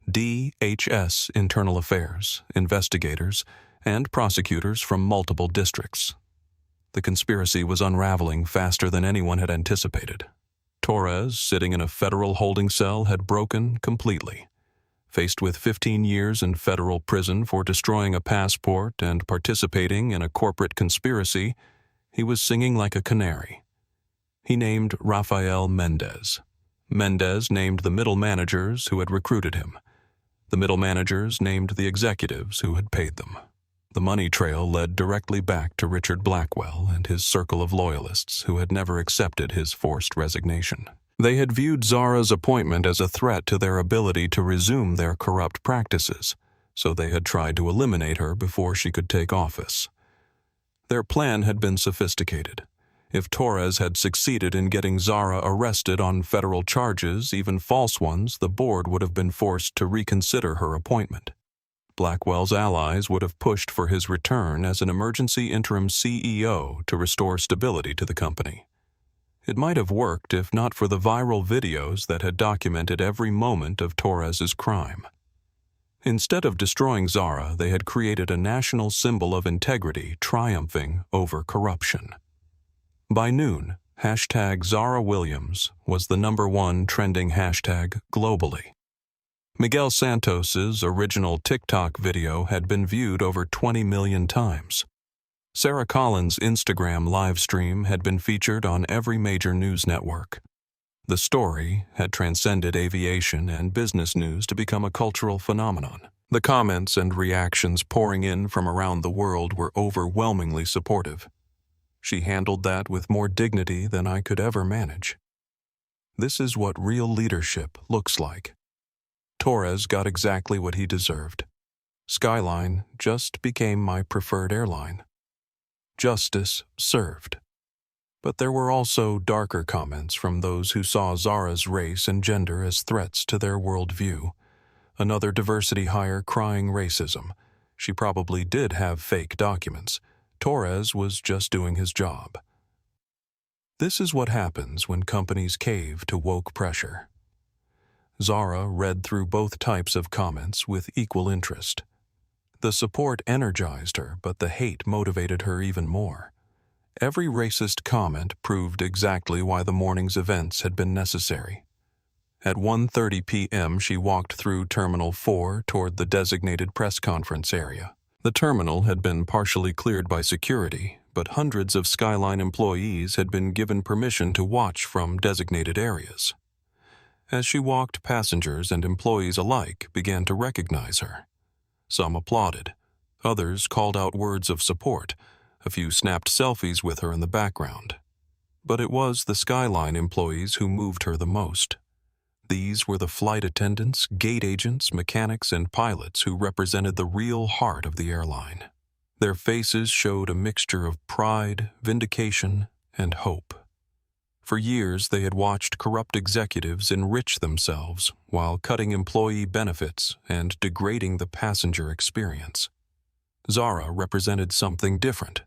Speaker 1: DHS internal affairs, investigators, and prosecutors from multiple districts. The conspiracy was unraveling faster than anyone had anticipated. Torres, sitting in a federal holding cell, had broken completely. Faced with 15 years in federal prison for destroying a passport and participating in a corporate conspiracy, he was singing like a canary. He named Rafael Mendez. Mendez named the middle managers who had recruited him. The middle managers named the executives who had paid them. The money trail led directly back to Richard Blackwell and his circle of loyalists who had never accepted his forced resignation. They had viewed Zara's appointment as a threat to their ability to resume their corrupt practices, so they had tried to eliminate her before she could take office. Their plan had been sophisticated. If Torres had succeeded in getting Zara arrested on federal charges, even false ones, the board would have been forced to reconsider her appointment. Blackwell's allies would have pushed for his return as an emergency interim CEO to restore stability to the company. It might have worked if not for the viral videos that had documented every moment of Torres's crime. Instead of destroying Zara, they had created a national symbol of integrity triumphing over corruption. By noon, #ZaraWilliams was the #1 trending hashtag globally. Miguel Santos's original TikTok video had been viewed over 20 million times. Sarah Collins' Instagram live stream had been featured on every major news network. The story had transcended aviation and business news to become a cultural phenomenon. The comments and reactions pouring in from around the world were overwhelmingly supportive. She handled that with more dignity than I could ever manage. This is what real leadership looks like. Torres got exactly what he deserved. Skyline just became my preferred airline. Justice served. But there were also darker comments from those who saw Zara's race and gender as threats to their worldview. Another diversity hire crying racism. She probably did have fake documents. Torres was just doing his job. This is what happens when companies cave to woke pressure. Zara read through both types of comments with equal interest. The support energized her, but the hate motivated her even more. Every racist comment proved exactly why the morning's events had been necessary. At 1:30 p.m., she walked through Terminal 4 toward the designated press conference area. The terminal had been partially cleared by security, but hundreds of Skyline employees had been given permission to watch from designated areas. As she walked, passengers and employees alike began to recognize her. Some applauded. Others called out words of support. A few snapped selfies with her in the background. But it was the Skyline employees who moved her the most. These were the flight attendants, gate agents, mechanics, and pilots who represented the real heart of the airline. Their faces showed a mixture of pride, vindication, and hope. For years, they had watched corrupt executives enrich themselves while cutting employee benefits and degrading the passenger experience. Zara represented something different.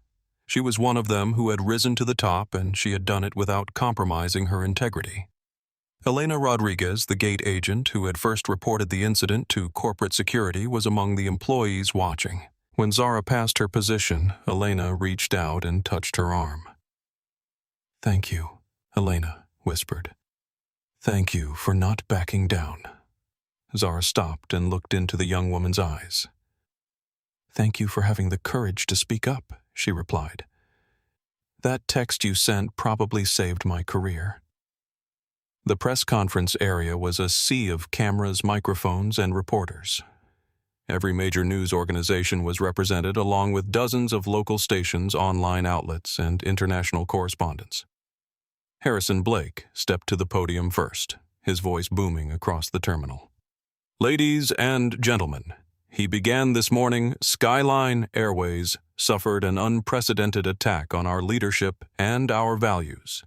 Speaker 1: She was one of them who had risen to the top, and she had done it without compromising her integrity. Elena Rodriguez, the gate agent who had first reported the incident to corporate security, was among the employees watching. When Zara passed her position, Elena reached out and touched her arm. "Thank you," Elena whispered. "Thank you for not backing down." Zara stopped and looked into the young woman's eyes. "Thank you for having the courage to speak up," she replied. "That text you sent probably saved my career." The press conference area was a sea of cameras, microphones, and reporters. Every major news organization was represented, along with dozens of local stations, online outlets, and international correspondents. Harrison Blake stepped to the podium first, his voice booming across the terminal. "Ladies and gentlemen," he began this morning, "Skyline Airways suffered an unprecedented attack on our leadership and our values.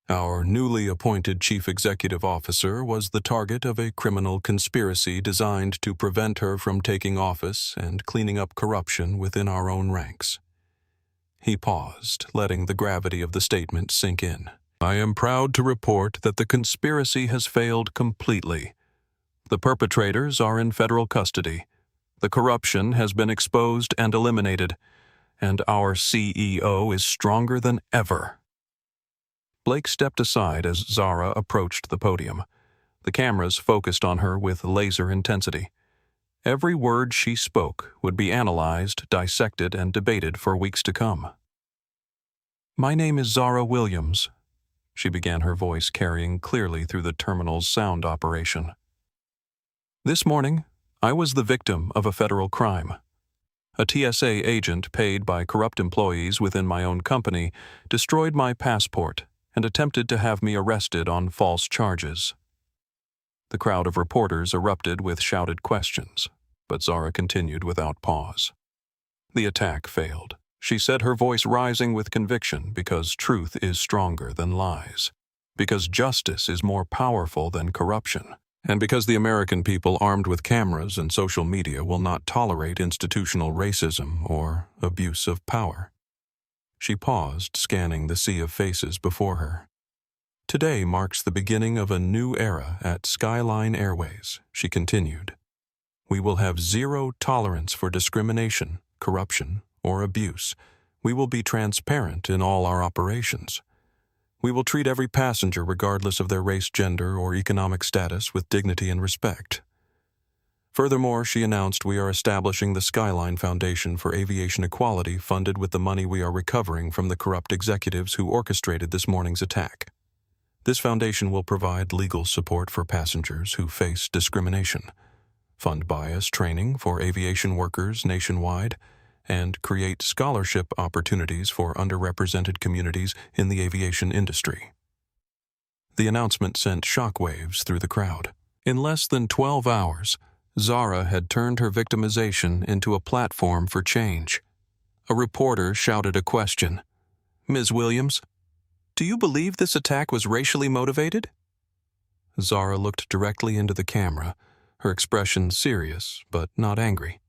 Speaker 1: Our newly appointed chief executive officer was the target of a criminal conspiracy designed to prevent her from taking office and cleaning up corruption within our own ranks." He paused, letting the gravity of the statement sink in. "I am proud to report that the conspiracy has failed completely. The perpetrators are in federal custody. The corruption has been exposed and eliminated, and our CEO is stronger than ever." Blake stepped aside as Zara approached the podium. The cameras focused on her with laser intensity. Every word she spoke would be analyzed, dissected, and debated for weeks to come. "My name is Zara Williams," she began, her voice carrying clearly through the terminal's sound operation. "This morning, I was the victim of a federal crime. A TSA agent paid by corrupt employees within my own company destroyed my passport and attempted to have me arrested on false charges." The crowd of reporters erupted with shouted questions, but Zara continued without pause. "The attack failed," she said, her voice rising with conviction, "because truth is stronger than lies, because justice is more powerful than corruption, and because the American people armed with cameras and social media will not tolerate institutional racism or abuse of power." She paused, scanning the sea of faces before her. "Today marks the beginning of a new era at Skyline Airways," she continued. "We will have zero tolerance for discrimination, corruption, or abuse. We will be transparent in all our operations. We will treat every passenger, regardless of their race, gender, or economic status, with dignity and respect." Furthermore, she announced, "We are establishing the Skyline Foundation for Aviation Equality, funded with the money we are recovering from the corrupt executives who orchestrated this morning's attack. This foundation will provide legal support for passengers who face discrimination, fund bias training for aviation workers nationwide, and create scholarship opportunities for underrepresented communities in the aviation industry." The announcement sent shockwaves through the crowd. In less than 12 hours, Zara had turned her victimization into a platform for change. A reporter shouted a question. "Ms. Williams, do you believe this attack was racially motivated?" Zara looked directly into the camera, her expression serious but not angry.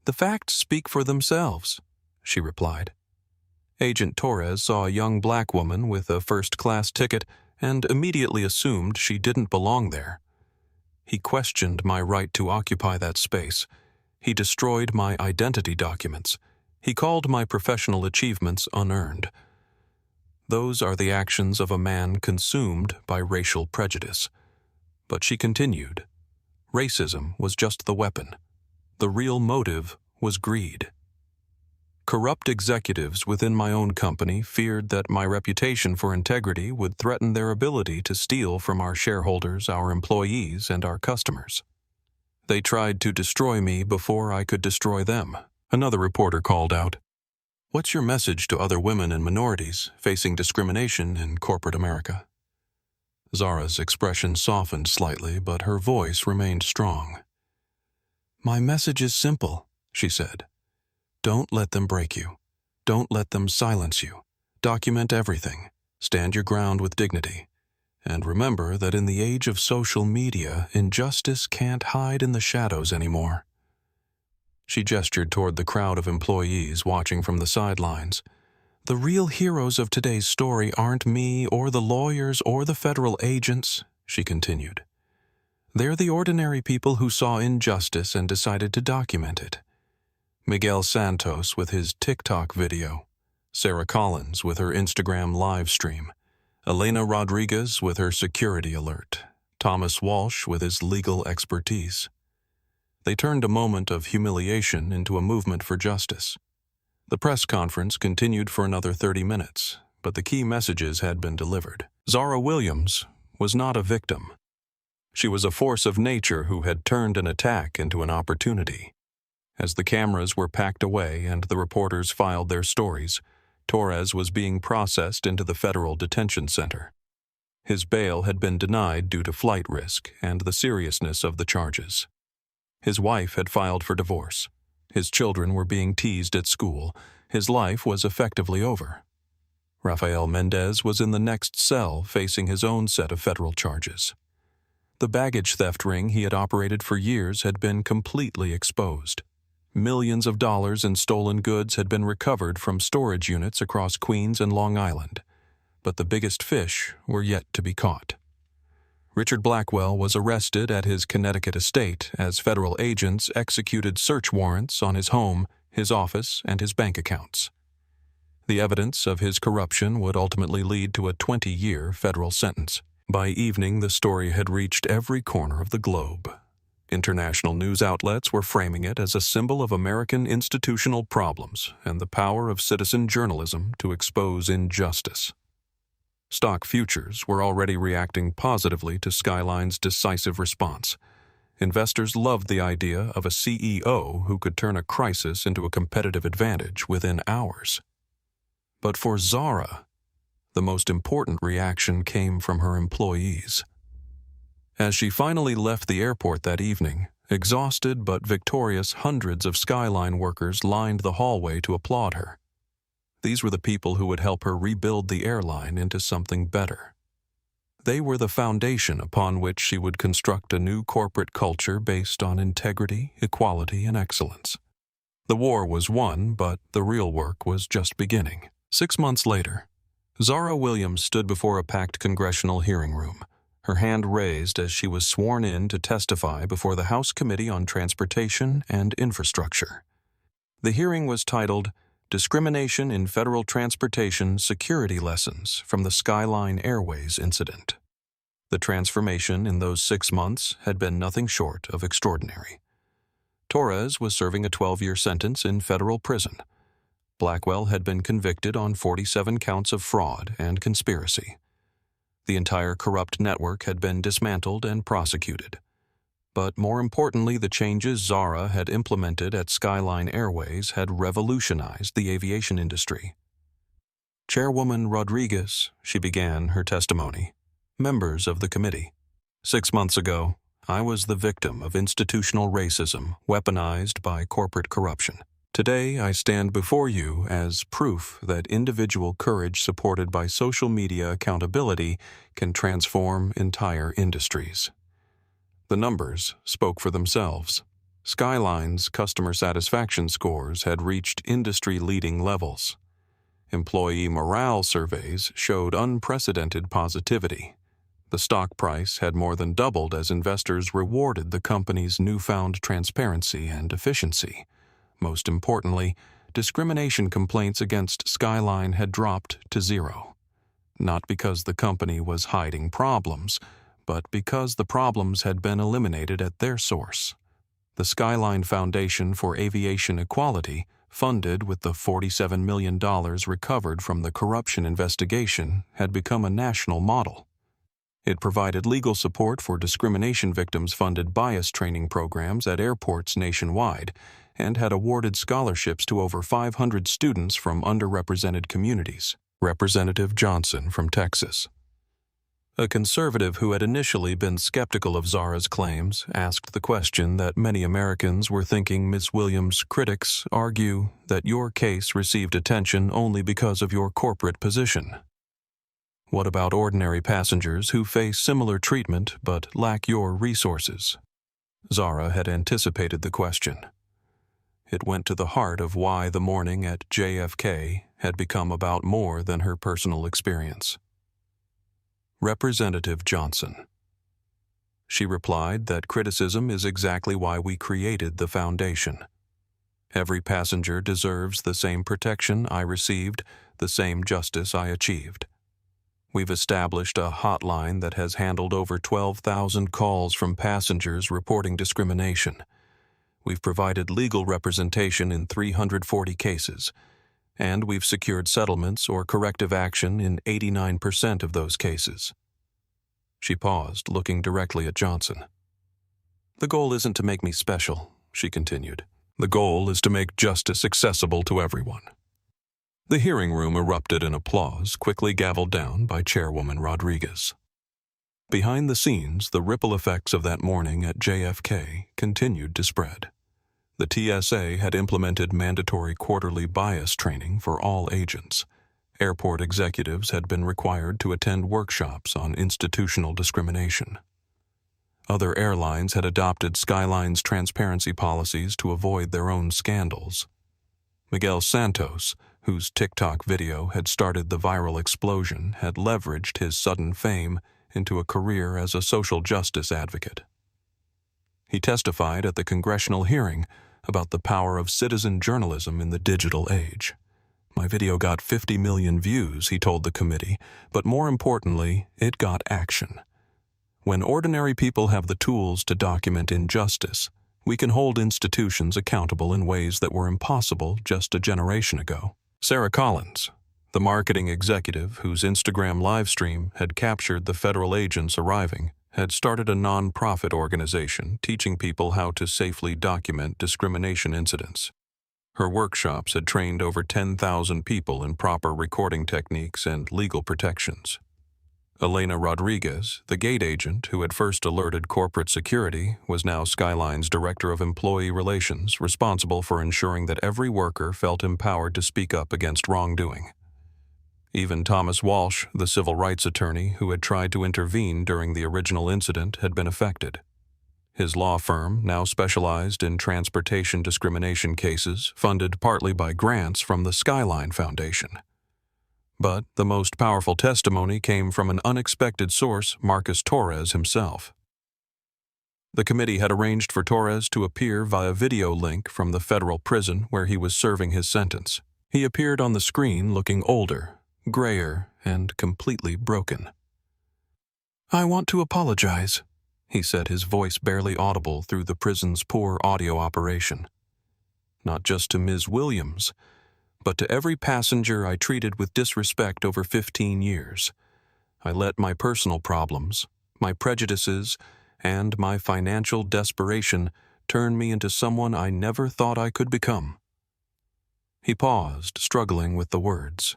Speaker 1: "The facts speak for themselves," she replied. Agent Torres saw a young black woman with a first-class ticket and immediately assumed she didn't belong there. He questioned my right to occupy that space. He destroyed my identity documents. He called my professional achievements unearned. Those are the actions of a man consumed by racial prejudice. But she continued, "Racism was just the weapon. The real motive was greed. Corrupt executives within my own company feared that my reputation for integrity would threaten their ability to steal from our shareholders, our employees, and our customers. They tried to destroy me before I could destroy them." Another reporter called out, "What's your message to other women and minorities facing discrimination in corporate America?" Zara's expression softened slightly, but her voice remained strong. "My message is simple," she said. "Don't let them break you. Don't let them silence you. Document everything. Stand your ground with dignity. And remember that in the age of social media, injustice can't hide in the shadows anymore." She gestured toward the crowd of employees watching from the sidelines. "The real heroes of today's story aren't me or the lawyers or the federal agents," she continued. "They're the ordinary people who saw injustice and decided to document it. Miguel Santos with his TikTok video, Sarah Collins with her Instagram live stream, Elena Rodriguez with her security alert, Thomas Walsh with his legal expertise. They turned a moment of humiliation into a movement for justice. The press conference continued for another 30 minutes, but the key messages had been delivered. Zara Williams was not a victim. She was a force of nature who had turned an attack into an opportunity. As the cameras were packed away and the reporters filed their stories, Torres was being processed into the federal detention center. His bail had been denied due to flight risk and the seriousness of the charges. His wife had filed for divorce. His children were being teased at school. His life was effectively over. Rafael Mendez was in the next cell facing his own set of federal charges. The baggage theft ring he had operated for years had been completely exposed. Millions of dollars in stolen goods had been recovered from storage units across Queens and Long Island, but the biggest fish were yet to be caught. Richard Blackwell was arrested at his Connecticut estate as federal agents executed search warrants on his home, his office, and his bank accounts. The evidence of his corruption would ultimately lead to a 20-year federal sentence. By evening, the story had reached every corner of the globe. International news outlets were framing it as a symbol of American institutional problems and the power of citizen journalism to expose injustice. Stock futures were already reacting positively to Skyline's decisive response. Investors loved the idea of a CEO who could turn a crisis into a competitive advantage within hours. But for Zara, the most important reaction came from her employees. As she finally left the airport that evening, exhausted but victorious, hundreds of Skyline workers lined the hallway to applaud her. These were the people who would help her rebuild the airline into something better. They were the foundation upon which she would construct a new corporate culture based on integrity, equality, and excellence. The war was won, but the real work was just beginning. 6 months later, Zara Williams stood before a packed congressional hearing room, her hand raised as she was sworn in to testify before the House Committee on Transportation and Infrastructure. The hearing was titled Discrimination in Federal Transportation Security Lessons from the Skyline Airways Incident. The transformation in those 6 months had been nothing short of extraordinary. Torres was serving a 12-year sentence in federal prison. Blackwell had been convicted on 47 counts of fraud and conspiracy. The entire corrupt network had been dismantled and prosecuted. But more importantly, the changes Zara had implemented at Skyline Airways had revolutionized the aviation industry. Chairwoman Rodriguez, she began her testimony. Members of the committee. 6 months ago, I was the victim of institutional racism weaponized by corporate corruption. Today, I stand before you as proof that individual courage supported by social media accountability can transform entire industries. The numbers spoke for themselves. Skyline's customer satisfaction scores had reached industry-leading levels. Employee morale surveys showed unprecedented positivity. The stock price had more than doubled as investors rewarded the company's newfound transparency and efficiency. Most importantly, discrimination complaints against Skyline had dropped to zero. Not because the company was hiding problems, but because the problems had been eliminated at their source. The Skyline Foundation for Aviation Equality, funded with the $47 million recovered from the corruption investigation, had become a national model. It provided legal support for discrimination victims, funded bias training programs at airports nationwide, and had awarded scholarships to over 500 students from underrepresented communities. Representative Johnson from Texas. A conservative who had initially been skeptical of Zara's claims asked the question that many Americans were thinking Ms. Williams' critics argue that your case received attention only because of your corporate position. What about ordinary passengers who face similar treatment but lack your resources? Zara had anticipated the question. It went to the heart of why the morning at JFK had become about more than her personal experience. Representative Johnson. She replied that criticism is exactly why we created the foundation. Every passenger deserves the same protection I received, the same justice I achieved. We've established a hotline that has handled over 12,000 calls from passengers reporting discrimination. We've provided legal representation in 340 cases, and we've secured settlements or corrective action in 89% of those cases. She paused, looking directly at Johnson. The goal isn't to make me special, she continued. The goal is to make justice accessible to everyone. The hearing room erupted in applause, quickly gavelled down by Chairwoman Rodriguez. Behind the scenes, the ripple effects of that morning at JFK continued to spread. The TSA had implemented mandatory quarterly bias training for all agents. Airport executives had been required to attend workshops on institutional discrimination. Other airlines had adopted Skyline's transparency policies to avoid their own scandals. Miguel Santos, whose TikTok video had started the viral explosion, had leveraged his sudden fame into a career as a social justice advocate. He testified at the congressional hearing about the power of citizen journalism in the digital age. My video got 50 million views, he told the committee, but more importantly, it got action. When ordinary people have the tools to document injustice, we can hold institutions accountable in ways that were impossible just a generation ago. Sarah Collins, the marketing executive whose Instagram livestream had captured the federal agents arriving, had started a non-profit organization teaching people how to safely document discrimination incidents. Her workshops had trained over 10,000 people in proper recording techniques and legal protections. Elena Rodriguez, the gate agent who had first alerted corporate security, was now Skyline's Director of Employee Relations, responsible for ensuring that every worker felt empowered to speak up against wrongdoing. Even Thomas Walsh, the civil rights attorney who had tried to intervene during the original incident, had been affected. His law firm, now specialized in transportation discrimination cases, funded partly by grants from the Skyline Foundation. But the most powerful testimony came from an unexpected source, Marcus Torres himself. The committee had arranged for Torres to appear via video link from the federal prison where he was serving his sentence. He appeared on the screen looking older, grayer, and completely broken. "I want to apologize," he said, his voice barely audible through the prison's poor audio operation. "Not just to Ms. Williams, but to every passenger I treated with disrespect over 15 years. I let my personal problems, my prejudices, and my financial desperation turn me into someone I never thought I could become." He paused, struggling with the words.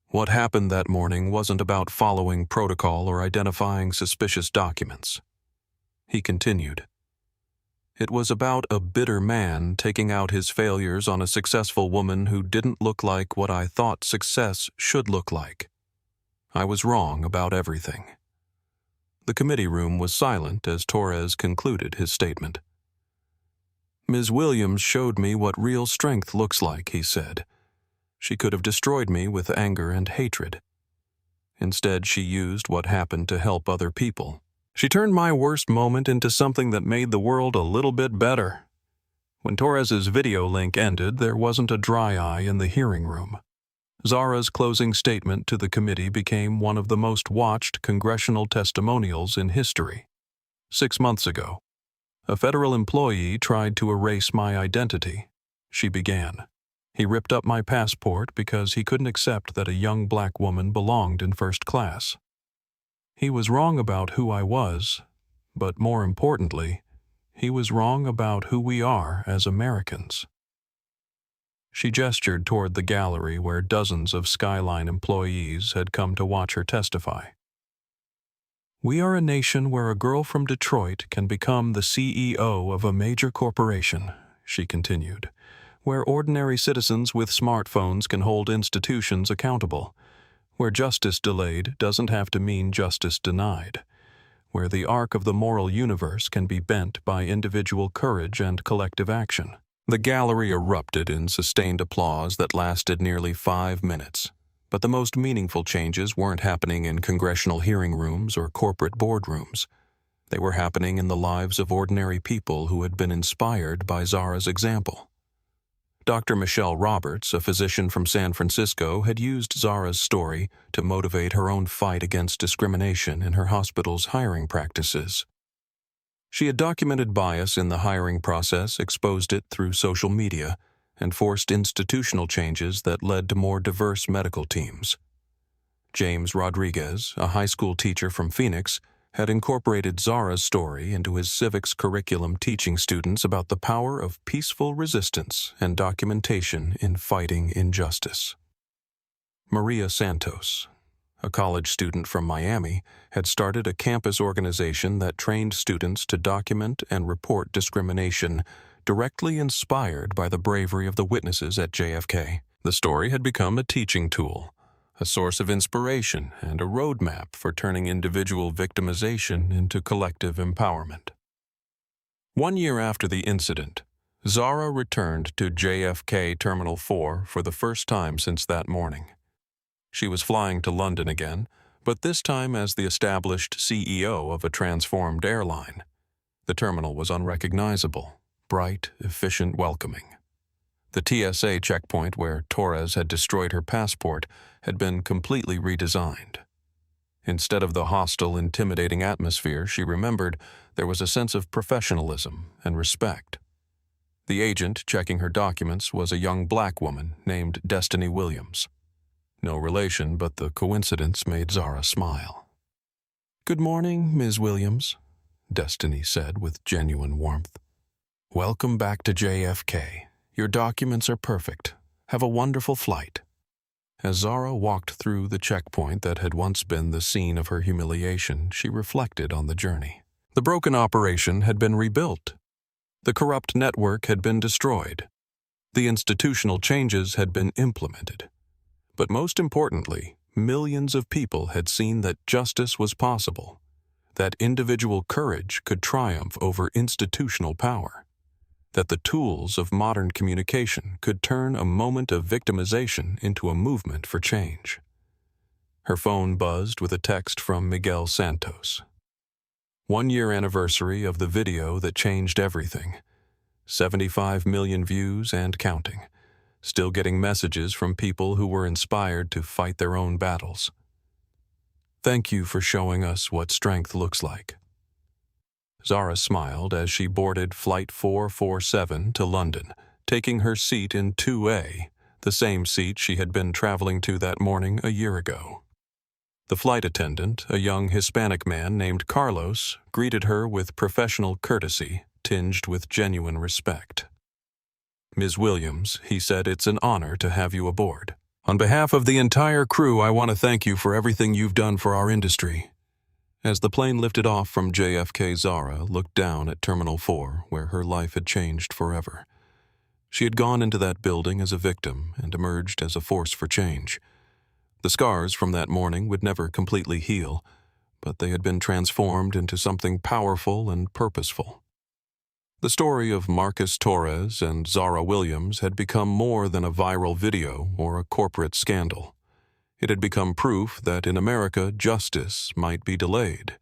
Speaker 1: What happened that morning wasn't about following protocol or identifying suspicious documents. He continued. It was about a bitter man taking out his failures on a successful woman who didn't look like what I thought success should look like. I was wrong about everything. The committee room was silent as Torres concluded his statement. "Ms. Williams showed me what real strength looks like," he said. "She could have destroyed me with anger and hatred. Instead, she used what happened to help other people. She turned my worst moment into something that made the world a little bit better." When Torres's video link ended, there wasn't a dry eye in the hearing room. Zara's closing statement to the committee became one of the most watched congressional testimonials in history. 6 months ago, a federal employee tried to erase my identity, she began. He ripped up my passport because he couldn't accept that a young black woman belonged in first class. He was wrong about who I was, but more importantly, he was wrong about who we are as Americans. She gestured toward the gallery where dozens of Skyline employees had come to watch her testify. "We are a nation where a girl from Detroit can become the CEO of a major corporation," she continued, "where ordinary citizens with smartphones can hold institutions accountable, where justice delayed doesn't have to mean justice denied, where the arc of the moral universe can be bent by individual courage and collective action. The gallery erupted in sustained applause that lasted nearly 5 minutes. But the most meaningful changes weren't happening in congressional hearing rooms or corporate boardrooms. They were happening in the lives of ordinary people who had been inspired by Zara's example. Dr. Michelle Roberts, a physician from San Francisco, had used Zara's story to motivate her own fight against discrimination in her hospital's hiring practices. She had documented bias in the hiring process, exposed it through social media, and forced institutional changes that led to more diverse medical teams. James Rodriguez, a high school teacher from Phoenix, had incorporated Zara's story into his civics curriculum, teaching students about the power of peaceful resistance and documentation in fighting injustice. Maria Santos, a college student from Miami, had started a campus organization that trained students to document and report discrimination, directly inspired by the bravery of the witnesses at JFK. The story had become a teaching tool, a source of inspiration, and a roadmap for turning individual victimization into collective empowerment. 1 year after the incident, Zara returned to JFK Terminal 4 for the first time since that morning. She was flying to London again, but this time as the established CEO of a transformed airline. The terminal was unrecognizable, bright, efficient, welcoming. The TSA checkpoint where Torres had destroyed her passport had been completely redesigned. Instead of the hostile, intimidating atmosphere she remembered, there was a sense of professionalism and respect. The agent checking her documents was a young black woman named Destiny Williams. No relation, but the coincidence made Zara smile. "Good morning, Ms. Williams," Destiny said with genuine warmth. "Welcome back to JFK. Your documents are perfect. Have a wonderful flight." As Zara walked through the checkpoint that had once been the scene of her humiliation, she reflected on the journey. The broken operation had been rebuilt. The corrupt network had been destroyed. The institutional changes had been implemented. But most importantly, millions of people had seen that justice was possible, that individual courage could triumph over institutional power, that the tools of modern communication could turn a moment of victimization into a movement for change. Her phone buzzed with a text from Miguel Santos. 1 year anniversary of the video that changed everything. 75 million views and counting. Still getting messages from people who were inspired to fight their own battles. "Thank you for showing us what strength looks like." Zara smiled as she boarded Flight 447 to London, taking her seat in 2A, the same seat she had been traveling to that morning a year ago. The flight attendant, a young Hispanic man named Carlos, greeted her with professional courtesy, tinged with genuine respect. "Ms. Williams," he said, "it's an honor to have you aboard. On behalf of the entire crew, I want to thank you for everything you've done for our industry." As the plane lifted off from JFK, Zara looked down at Terminal 4, where her life had changed forever. She had gone into that building as a victim and emerged as a force for change. The scars from that morning would never completely heal, but they had been transformed into something powerful and purposeful. The story of Marcus Torres and Zara Williams had become more than a viral video or a corporate scandal. It had become proof that in America justice might be delayed,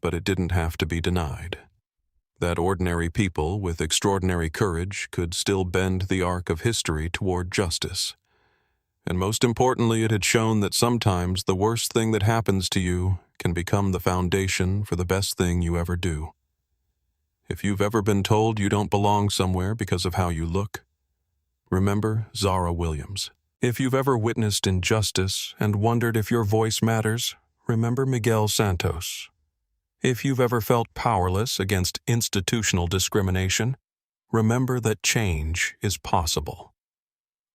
Speaker 1: but it didn't have to be denied. That ordinary people with extraordinary courage could still bend the arc of history toward justice. And most importantly, it had shown that sometimes the worst thing that happens to you can become the foundation for the best thing you ever do. If you've ever been told you don't belong somewhere because of how you look, remember Zara Williams. If you've ever witnessed injustice and wondered if your voice matters, remember Miguel Santos. If you've ever felt powerless against institutional discrimination, remember that change is possible.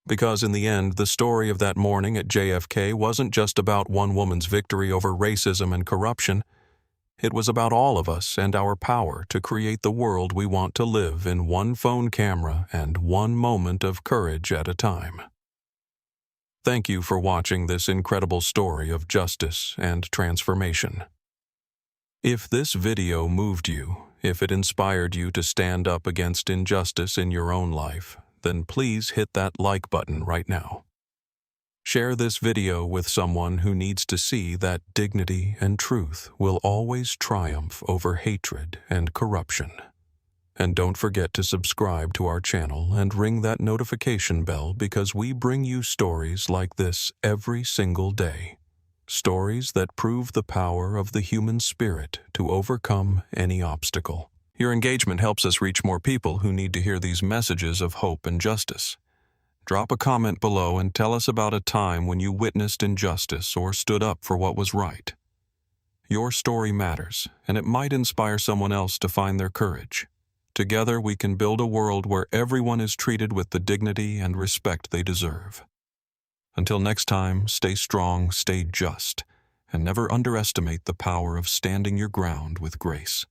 Speaker 1: Because in the end, the story of that morning at JFK wasn't just about one woman's victory over racism and corruption. It was about all of us and our power to create the world we want to live in, one phone camera and one moment of courage at a time. Thank you for watching this incredible story of justice and transformation. If this video moved you, if it inspired you to stand up against injustice in your own life, then please hit that like button right now. Share this video with someone who needs to see that dignity and truth will always triumph over hatred and corruption. And don't forget to subscribe to our channel and ring that notification bell, because we bring you stories like this every single day. Stories that prove the power of the human spirit to overcome any obstacle. Your engagement helps us reach more people who need to hear these messages of hope and justice. Drop a comment below and tell us about a time when you witnessed injustice or stood up for what was right. Your story matters, and it might inspire someone else to find their courage. Together we can build a world where everyone is treated with the dignity and respect they deserve. Until next time, stay strong, stay just, and never underestimate the power of standing your ground with grace.